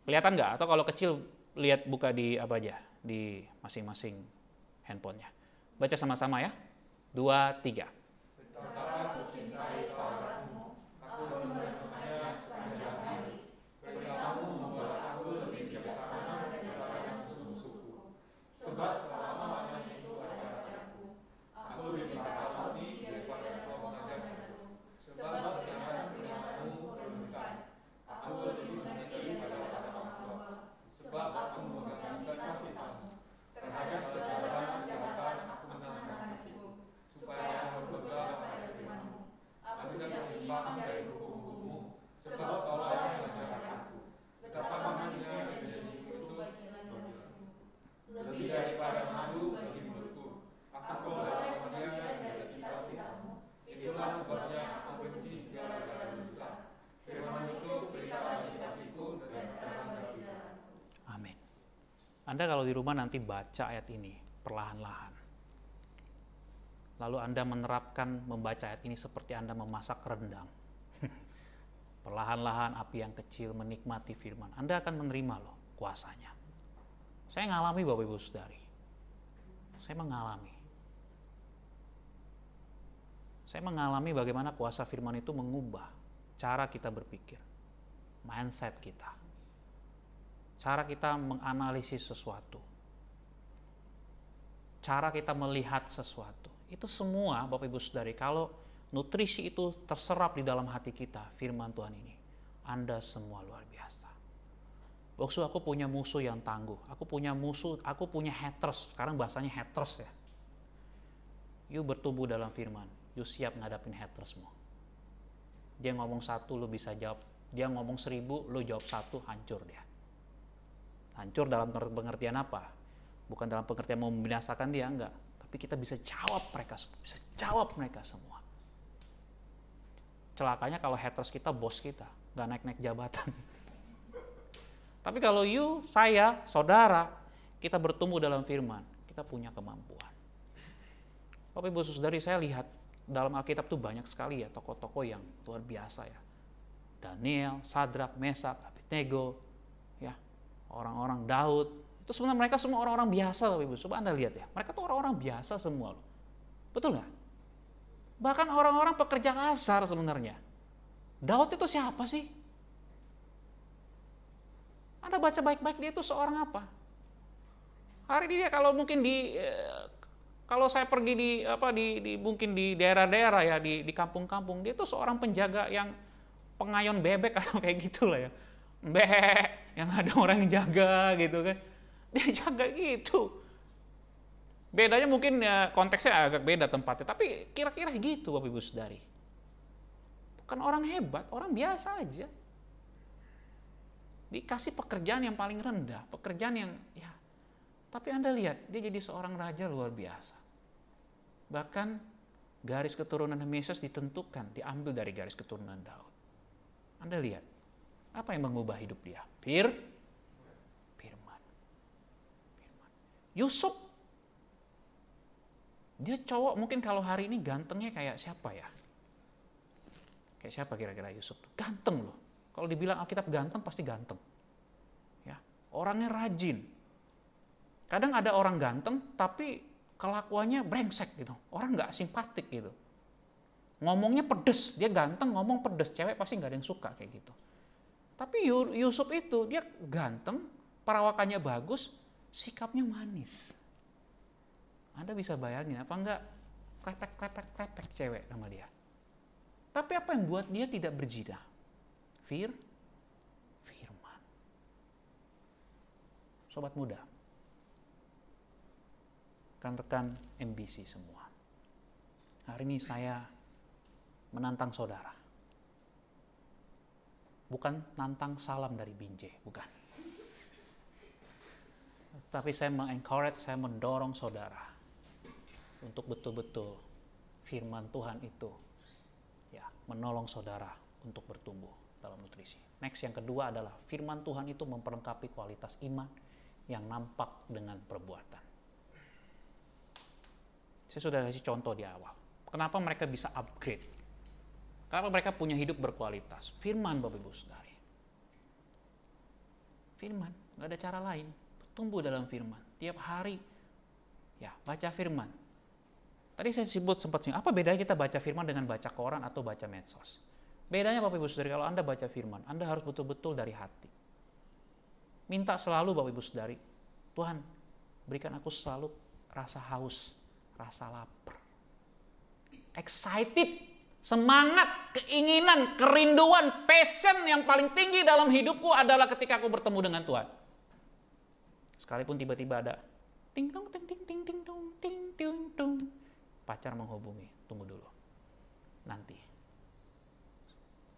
Kelihatan nggak? Atau kalau kecil, lihat buka di apa aja? Di masing-masing handphonenya. Baca sama-sama ya. 2, 3. Betapa kucintai Tauratmu, aku merenungkannya sepanjang hari. Perintahmu membuat aku lebih bijaksana daripada musuh-musuhku. Sebab selama-lamanya itu ada padaku. Aku lebih taati daripada semua mengajarku. Sebab peringatan-peringatanmu menurunkan. Aku lebih mengerti daripada orang tua. Sebab aku memegang kitab-kitabmu. Terhadap segala kejahatan aku menahan hatiku. Supaya aku pegang pada firman-Mu. Aku tidak menyimpang dari hukum-Mu, sebab Kau yang mengajar aku. Betapa manisnya janji itu bagiku, lebih daripada madu bagi mulutku. Aku boleh bagian dari kitab-kitab-Mu. Itulah sebabnya aku benci segala dosa. Firman itu pelita bagi kakiku dan terang bagi jalanku. Amin. Anda kalau di rumah nanti baca ayat ini perlahan-lahan. Lalu Anda menerapkan membaca ayat ini seperti Anda memasak rendang. Perlahan-lahan api yang kecil menikmati firman. Anda akan menerima loh kuasanya. Saya ngalami Bapak Ibu Saudari. Saya mengalami bagaimana kuasa firman itu mengubah cara kita berpikir, mindset kita, cara kita menganalisis sesuatu, cara kita melihat sesuatu. Itu semua Bapak Ibu Saudari, kalau nutrisi itu terserap di dalam hati kita, firman Tuhan ini, Anda semua luar biasa. Waktu aku punya musuh yang tangguh, aku punya haters, sekarang bahasanya haters ya. You bertumbuh dalam firman, you siap ngadapin hatersmu. Dia ngomong 1, lu bisa jawab. Dia ngomong 1000, lu jawab 1, hancur dia. Hancur dalam pengertian apa? Bukan dalam pengertian mau membinasakan dia, enggak. Tapi kita bisa jawab mereka semua. Celakanya kalau haters kita bos kita, nggak naik-naik jabatan. Tapi kalau saya, saudara, kita bertumbuh dalam firman, kita punya kemampuan. Bapak Ibu Saudari, saya lihat dalam Alkitab tuh banyak sekali ya tokoh-tokoh yang luar biasa ya. Daniel, Sadrak, Mesak, Abednego, ya, orang-orang Daud. Itu sebenarnya mereka semua orang-orang biasa Bapak Ibu. Coba Anda lihat ya, mereka tuh orang-orang biasa semua loh. Betul nggak? Bahkan orang-orang pekerja kasar sebenarnya. Daud itu siapa sih? Anda baca baik-baik, dia itu seorang apa? Hari ini dia kalau mungkin kalau saya pergi mungkin di daerah-daerah ya, di kampung-kampung, dia itu seorang penjaga yang pengayon bebek atau kayak gitulah ya. Yang ada orang yang jaga gitu kan. Dia jaga gitu. Bedanya mungkin ya, konteksnya agak beda tempatnya, tapi kira-kira gitu Bapak Ibu Saudari. Bukan orang hebat, orang biasa aja. Dikasih pekerjaan yang paling rendah, pekerjaan yang ya. Tapi Anda lihat, dia jadi seorang raja luar biasa. Bahkan garis keturunan Mesias ditentukan, diambil dari garis keturunan Daud. Anda lihat, apa yang mengubah hidup dia? Firman. Yusuf, dia cowok mungkin kalau hari ini gantengnya kayak siapa ya? Kayak siapa kira-kira Yusuf? Ganteng loh. Kalau dibilang Alkitab ganteng, pasti ganteng. Ya, orangnya rajin. Kadang ada orang ganteng, tapi kelakuannya brengsek gitu. Orang nggak simpatik gitu. Ngomongnya pedes, dia ganteng ngomong pedes, cewek pasti nggak ada yang suka kayak gitu. Tapi Yusuf itu dia ganteng, perawakannya bagus, sikapnya manis. Anda bisa bayangin apa enggak klepek cewek sama dia. Tapi apa yang buat dia tidak berzina? Firman. Sobat muda, rekan-rekan MBC semua. Hari ini saya menantang saudara. Bukan nantang salam dari Binjai, bukan. Tapi saya mengencourage, saya mendorong saudara untuk betul-betul firman Tuhan itu ya menolong saudara untuk bertumbuh dalam nutrisi. Next, yang kedua adalah firman Tuhan itu memperlengkapi kualitas iman yang nampak dengan perbuatan. Saya sudah kasih contoh di awal. Kenapa mereka bisa upgrade? Kenapa mereka punya hidup berkualitas? Firman, Bapak Ibu Saudara. Firman, nggak ada cara lain. Tumbuh dalam firman. Tiap hari, ya baca firman. Tadi saya sempat singgung, apa bedanya kita baca firman dengan baca koran atau baca medsos? Bedanya Bapak Ibu Saudari, kalau Anda baca firman, Anda harus betul-betul dari hati. Minta selalu Bapak Ibu Saudari, Tuhan, berikan aku selalu rasa haus, rasa lapar. Excited. Semangat, keinginan, kerinduan, passion yang paling tinggi dalam hidupku adalah ketika aku bertemu dengan Tuhan. Sekalipun tiba-tiba ada ting tong ting ting ting ting tong ting ting tong, pacar menghubungi, tunggu dulu. Nanti.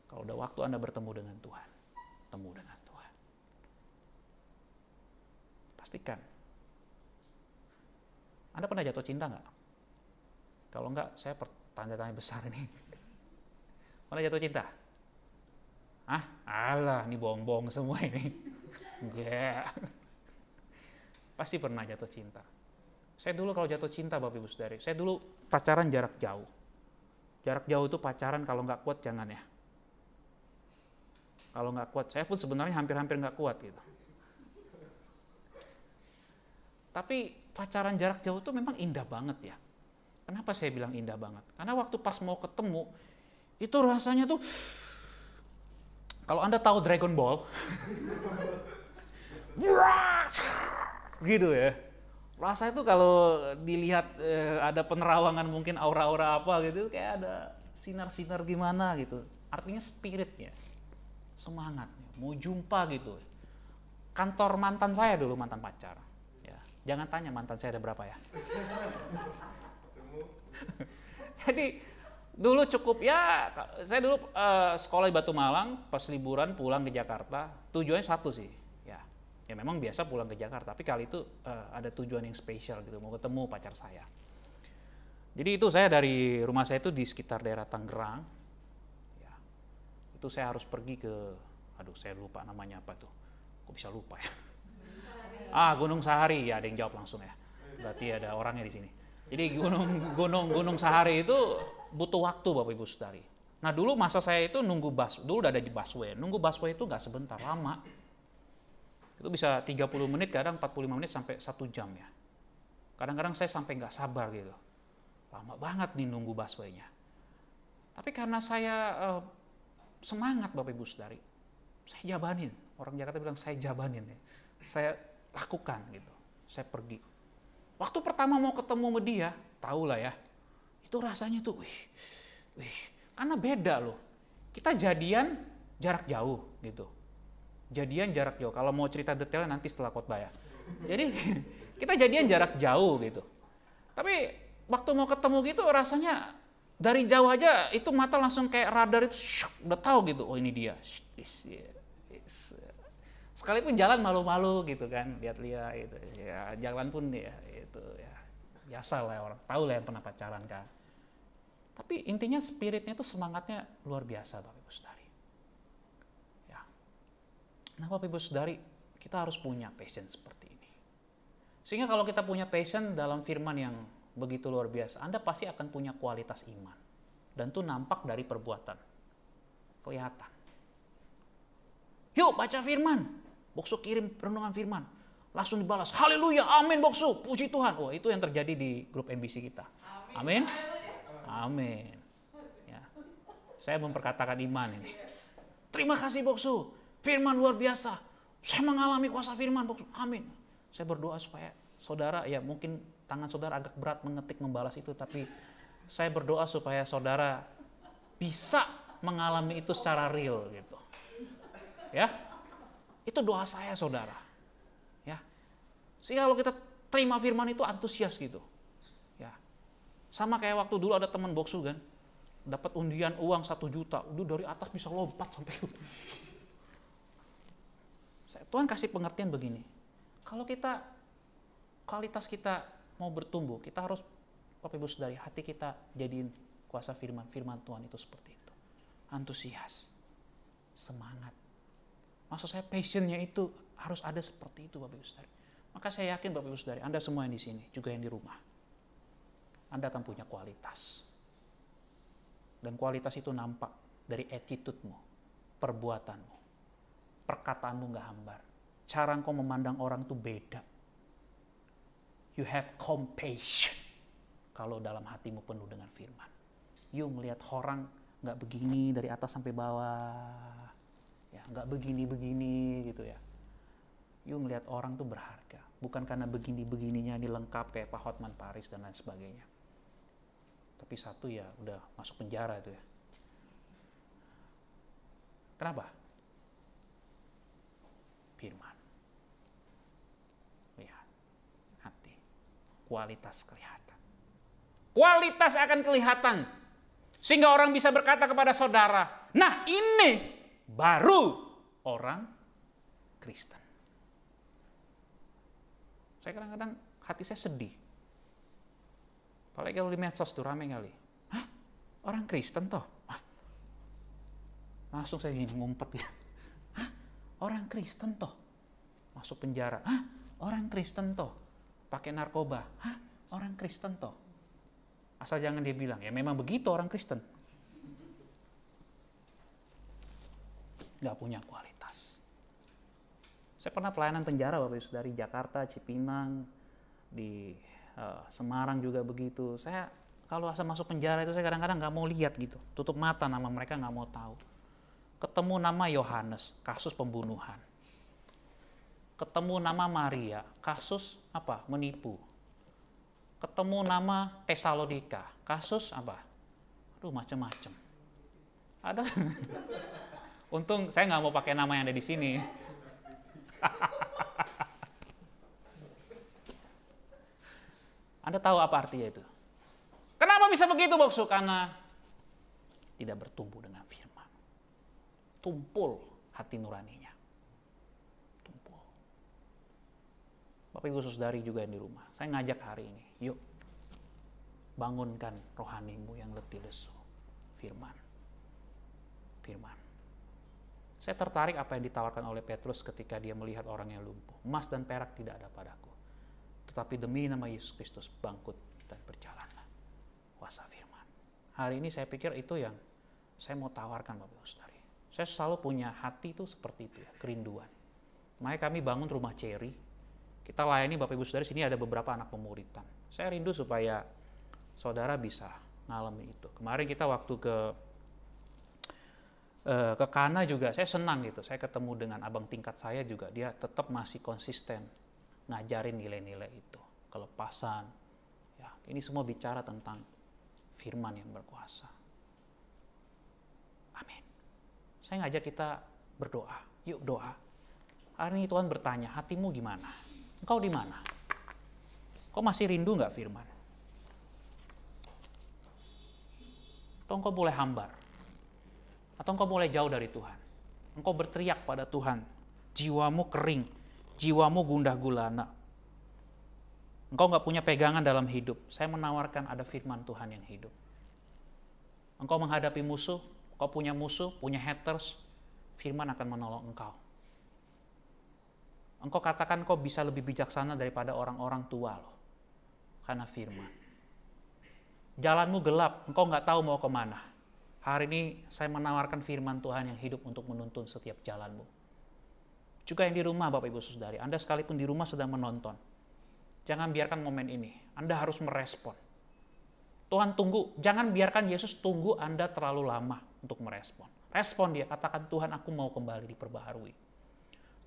Kalau udah waktu Anda bertemu dengan Tuhan, temu dengan Tuhan. Pastikan. Anda pernah jatuh cinta nggak? Kalau nggak, saya tanda-tanya besar ini. Pernah jatuh cinta? Alah, ini bohong-bohong semua ini. Enggak. Pasti pernah jatuh cinta. Saya dulu kalau jatuh cinta, Bapak Ibu Saudari, saya dulu pacaran jarak jauh. Jarak jauh itu pacaran kalau nggak kuat jangan ya. Kalau nggak kuat, saya pun sebenarnya hampir-hampir nggak kuat gitu. Tapi pacaran jarak jauh itu memang indah banget ya. Kenapa saya bilang indah banget? Karena waktu pas mau ketemu, itu rasanya tuh, kalau Anda tahu Dragon Ball, gitu ya. Rasanya tuh kalau dilihat ada penerawangan mungkin aura-aura apa gitu, kayak ada sinar-sinar gimana gitu. Artinya spiritnya, semangatnya, mau jumpa gitu. Kantor mantan saya dulu, mantan pacar. Ya, jangan tanya mantan saya ada berapa ya. Jadi dulu cukup ya, saya dulu sekolah di Batu Malang, pas liburan pulang ke Jakarta, tujuannya satu sih, ya memang biasa pulang ke Jakarta, tapi kali itu ada tujuan yang spesial gitu, mau ketemu pacar saya. Jadi itu saya dari rumah saya itu di sekitar daerah Tangerang, ya, itu saya harus pergi ke, saya lupa namanya apa tuh, kok bisa lupa ya? Gunung Sahari, ya ada yang jawab langsung ya, berarti ada orangnya di sini. Jadi Gunung Sahari itu butuh waktu Bapak Ibu Saudari. Nah dulu masa saya itu nunggu dulu udah ada di busway. Nunggu busway itu nggak sebentar, lama. Itu bisa 30 menit, kadang 45 menit sampai 1 jam ya. Kadang-kadang saya sampai nggak sabar gitu. Lama banget nih nunggu busway-nya. Tapi karena saya semangat Bapak Ibu Saudari, saya jabanin. Orang Jakarta bilang saya jabanin ya. Saya lakukan gitu. Saya pergi. Waktu pertama mau ketemu sama dia, tahulah ya, itu rasanya tuh, karena beda loh. Kita jadian jarak jauh gitu. Jadian jarak jauh. Kalau mau cerita detailnya nanti setelah khotbah ya. Jadi kita jadian jarak jauh gitu. Tapi waktu mau ketemu gitu rasanya dari jauh aja itu mata langsung kayak radar itu udah tahu gitu. Oh ini dia. Sekalipun jalan malu-malu gitu kan, lihat-lihat gitu. Ya jalan pun ya itu ya biasa lah orang tahu lah yang pernah pacaran kan. Tapi intinya spiritnya itu semangatnya luar biasa Bapak Ibu Saudari. Ya. Nah Bapak Ibu Saudari, kita harus punya passion seperti ini. Sehingga kalau kita punya passion dalam firman yang begitu luar biasa, Anda pasti akan punya kualitas iman. Dan itu nampak dari perbuatan. Kelihatan. Yuk baca firman. Boksu kirim renungan firman. Langsung dibalas. Haleluya, amin Boksu. Puji Tuhan. Oh itu yang terjadi di grup MBC kita. Amin. Amin. Ya. Saya memperkatakan iman ini. Terima kasih Boksu, firman luar biasa. Saya mengalami kuasa firman Boksu, amin. Saya berdoa supaya saudara, ya mungkin tangan saudara agak berat mengetik membalas itu, tapi saya berdoa supaya saudara bisa mengalami itu secara real gitu. Ya, itu doa saya saudara. Ya, sehingga kalau kita terima firman itu antusias gitu. Ya, sama kayak waktu dulu ada teman Boksu kan, dapat undian uang 1 juta, udah dari atas bisa lompat sampai Tuhan kasih pengertian begini. Kalau kita kualitas kita mau bertumbuh, kita harus Bapak Ibu Saudari, hati kita jadiin kuasa firman Tuhan itu seperti itu. Antusias, semangat. Maksud saya passionnya itu harus ada seperti itu Bapak Ibu Saudari. Maka saya yakin Bapak Ibu Saudari, Anda semua yang di sini, juga yang di rumah, Anda akan punya kualitas. Dan kualitas itu nampak dari attitude-mu, perbuatanmu, perkataanmu gak hambar. Cara engkau memandang orang itu beda. You have compassion. Kalau dalam hatimu penuh dengan firman. You melihat orang gak begini dari atas sampai bawah. Ya, gak begini-begini gitu ya. You melihat orang tuh berharga. Bukan karena begini-begininya ini lengkap kayak Pak Hotman Paris dan lain sebagainya. Tapi satu ya udah masuk penjara itu ya. Kenapa? Firman. Lihat. Hati. Kualitas kelihatan. Kualitas akan kelihatan. Sehingga orang bisa berkata kepada saudara, nah ini baru orang Kristen. Saya kadang-kadang hati saya sedih. Apalagi kalau di medsos tuh rame kali. Hah? Orang Kristen toh? Hah? Langsung saya ingin ngumpet ya. Hah? Orang Kristen toh? Masuk penjara. Hah? Orang Kristen toh? Pakai narkoba. Hah? Orang Kristen toh? Asal jangan dia bilang, ya memang begitu orang Kristen. Gak punya kualitas. Saya pernah pelayanan penjara Bapak Ibu Saudari, Jakarta, Cipinang, di Semarang juga begitu. Saya kalau asal masuk penjara itu saya kadang-kadang nggak mau lihat gitu, tutup mata, nama mereka nggak mau tahu. Ketemu nama Yohanes, kasus pembunuhan. Ketemu nama Maria, kasus apa? Menipu. Ketemu nama Tesalonika, kasus apa? Aduh macam-macam. Ada. Untung saya nggak mau pakai nama yang ada di sini. Anda tahu apa artinya itu? Kenapa bisa begitu, Boksu? Karena tidak bertumbuh dengan firman. Tumpul hati nuraninya. Tumpul. Bapak Ibu Saudari juga yang di rumah. Saya ngajak hari ini, yuk bangunkan rohanimu yang letih lesu. Firman. Firman. Saya tertarik apa yang ditawarkan oleh Petrus ketika dia melihat orang yang lumpuh. Emas dan perak tidak ada padaku. Tetapi demi nama Yesus Kristus bangkit dan berjalanlah. Kuasa firman. Hari ini saya pikir itu yang saya mau tawarkan Bapak Ibu Saudari. Saya selalu punya hati itu seperti itu ya, kerinduan. Makanya kami bangun rumah Cherry. Kita layani Bapak Ibu Saudari, sini ada beberapa anak pemuritan. Saya rindu supaya saudara bisa ngalamin itu. Kemarin kita waktu ke Kana juga saya senang gitu. Saya ketemu dengan abang tingkat saya juga, dia tetap masih konsisten ngajarin nilai-nilai itu, kelepasan. Ya, ini semua bicara tentang firman yang berkuasa. Amin. Saya ngajak kita berdoa. Yuk doa. Hari ini Tuhan bertanya, hatimu gimana? Engkau di mana? Kau masih rindu nggak firman? Atau engkau boleh hambar? Atau engkau boleh jauh dari Tuhan? Engkau berteriak pada Tuhan, jiwamu kering, jiwamu gundah gulana. Engkau nggak punya pegangan dalam hidup. Saya menawarkan ada firman Tuhan yang hidup. Engkau menghadapi musuh, engkau punya musuh, punya haters, firman akan menolong engkau. Engkau katakan kau bisa lebih bijaksana daripada orang-orang tua loh. Karena firman. Jalanmu gelap, engkau nggak tahu mau kemana. Hari ini saya menawarkan firman Tuhan yang hidup untuk menuntun setiap jalanmu. Juga yang di rumah Bapak Ibu Saudari, Anda sekalipun di rumah sedang menonton. Jangan biarkan momen ini, Anda harus merespon. Tuhan tunggu, jangan biarkan Yesus tunggu Anda terlalu lama. untuk merespon. Respon dia, katakan, Tuhan aku mau kembali diperbaharui.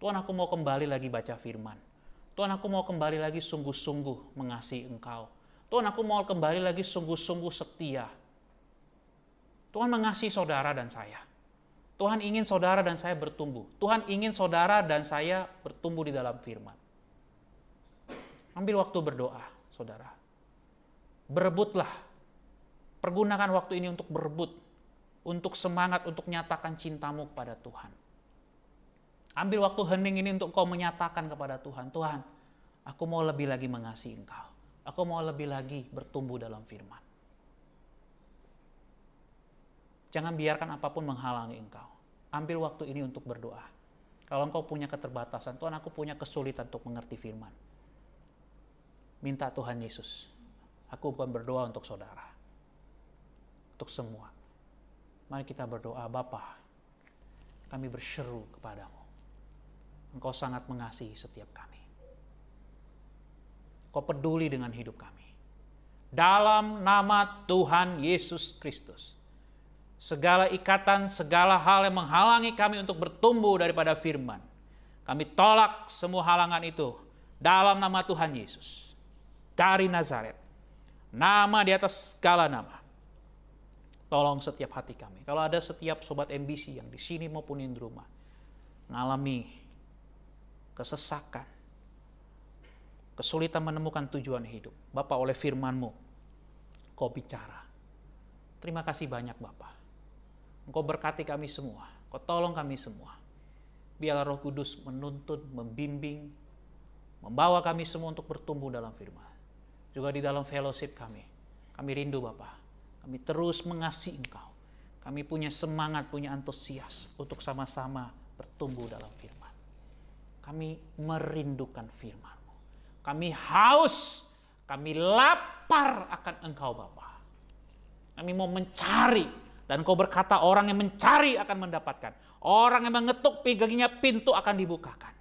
Tuhan aku mau kembali lagi baca firman. Tuhan aku mau kembali lagi sungguh-sungguh mengasihi Engkau. Tuhan aku mau kembali lagi sungguh-sungguh setia. Tuhan mengasihi saudara dan saya. Tuhan ingin saudara dan saya bertumbuh. Tuhan ingin saudara dan saya bertumbuh di dalam firman. Ambil waktu berdoa, saudara. Berebutlah. Pergunakan waktu ini untuk berebut. Untuk semangat, untuk nyatakan cintamu kepada Tuhan. Ambil waktu hening ini untuk kau menyatakan kepada Tuhan, Tuhan, aku mau lebih lagi mengasihi Engkau. Aku mau lebih lagi bertumbuh dalam firman. Jangan biarkan apapun menghalangi engkau. Ambil waktu ini untuk berdoa. Kalau engkau punya keterbatasan, Tuhan aku punya kesulitan untuk mengerti firman. Minta Tuhan Yesus. Aku bukan berdoa untuk saudara. Untuk semua. Mari kita berdoa, Bapa, kami berseru kepadamu. Engkau sangat mengasihi setiap kami. Kau peduli dengan hidup kami. Dalam nama Tuhan Yesus Kristus. Segala ikatan, segala hal yang menghalangi kami untuk bertumbuh daripada firman. Kami tolak semua halangan itu dalam nama Tuhan Yesus. Dari Nazaret. Nama di atas segala nama. Tolong setiap hati kami. Kalau ada setiap sobat MBC yang di sini maupun di rumah. Mengalami kesesakan. Kesulitan menemukan tujuan hidup. Bapa, oleh firman-Mu, Kau bicara. Terima kasih banyak Bapa. Engkau berkati kami semua. Kau tolong kami semua. Biarlah Roh Kudus menuntun, membimbing, membawa kami semua untuk bertumbuh dalam firman. Juga di dalam fellowship kami. Kami rindu Bapa. Kami terus mengasihi Engkau. Kami punya semangat, punya antusias untuk sama-sama bertumbuh dalam firman. Kami merindukan firman-Mu. Kami haus, kami lapar akan Engkau Bapa. Kami mau mencari. Dan Kau berkata orang yang mencari akan mendapatkan. Orang yang mengetuk pinggangnya pintu akan dibukakan.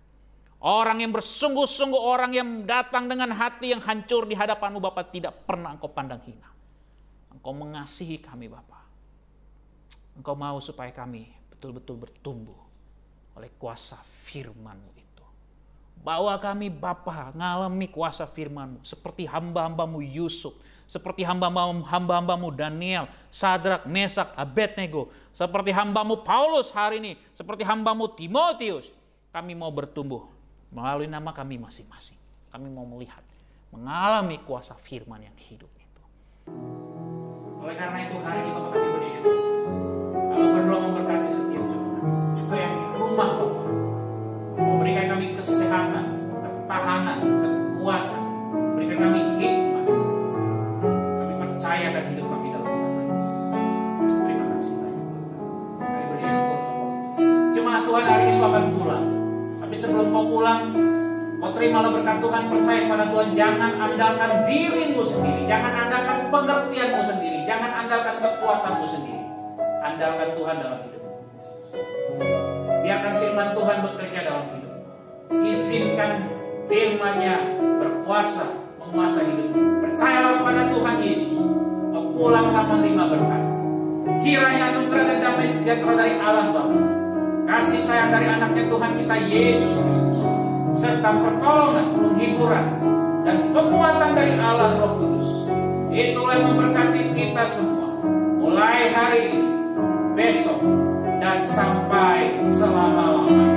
Orang yang bersungguh-sungguh, orang yang datang dengan hati yang hancur di hadapan-Mu Bapa tidak pernah Engkau pandang hina. Engkau mengasihi kami Bapa. Engkau mau supaya kami betul-betul bertumbuh oleh kuasa firman-Mu itu. Bawa kami Bapa ngalami kuasa firman-Mu seperti hamba-hambamu Yusuf. Seperti hamba-hambamu Daniel, Sadrak, Mesak, Abednego. Seperti hambamu Paulus hari ini. Seperti hambamu Timotius. Kami mau bertumbuh melalui nama kami masing-masing. Kami mau melihat, mengalami kuasa firman yang hidup itu. Oleh karena itu hari ini Bapak kami bersyukur. Kalau berdoa memberkati setiap saudara. Juga yang di rumah Bapak. Memberikan kami kesehatan, ketahanan, kekuatan. Berikan kami hikmat. Percaya dan hidup kami dalam nama Yesus. Terima kasih banyak. Kami bersyukur. Cuma Tuhan hari ini akan pulang. Tapi sebelum kau pulang, kau terimalah berkat Tuhan, percaya kepada Tuhan. Jangan andalkan dirimu sendiri. Jangan andalkan pengertianmu sendiri. Jangan andalkan kekuatanmu sendiri. Andalkan Tuhan dalam hidupmu. Biarkan firman Tuhan bekerja dalam hidup. Izinkan firman-Nya berkuasa, menguasai hidupmu. Percayalah kepada Tuhan Yesus. Kau pulanglah menerima berkat. Kiranya anugerah dan damai sejahtera dari Allah Bapa, kasih sayang dari anaknya Tuhan kita Yesus Kristus, serta pertolongan, penghiburan, dan penguatan dari Allah Roh Kudus, itulah yang memberkati kita semua. Mulai hari ini, besok, dan sampai selama-lamanya.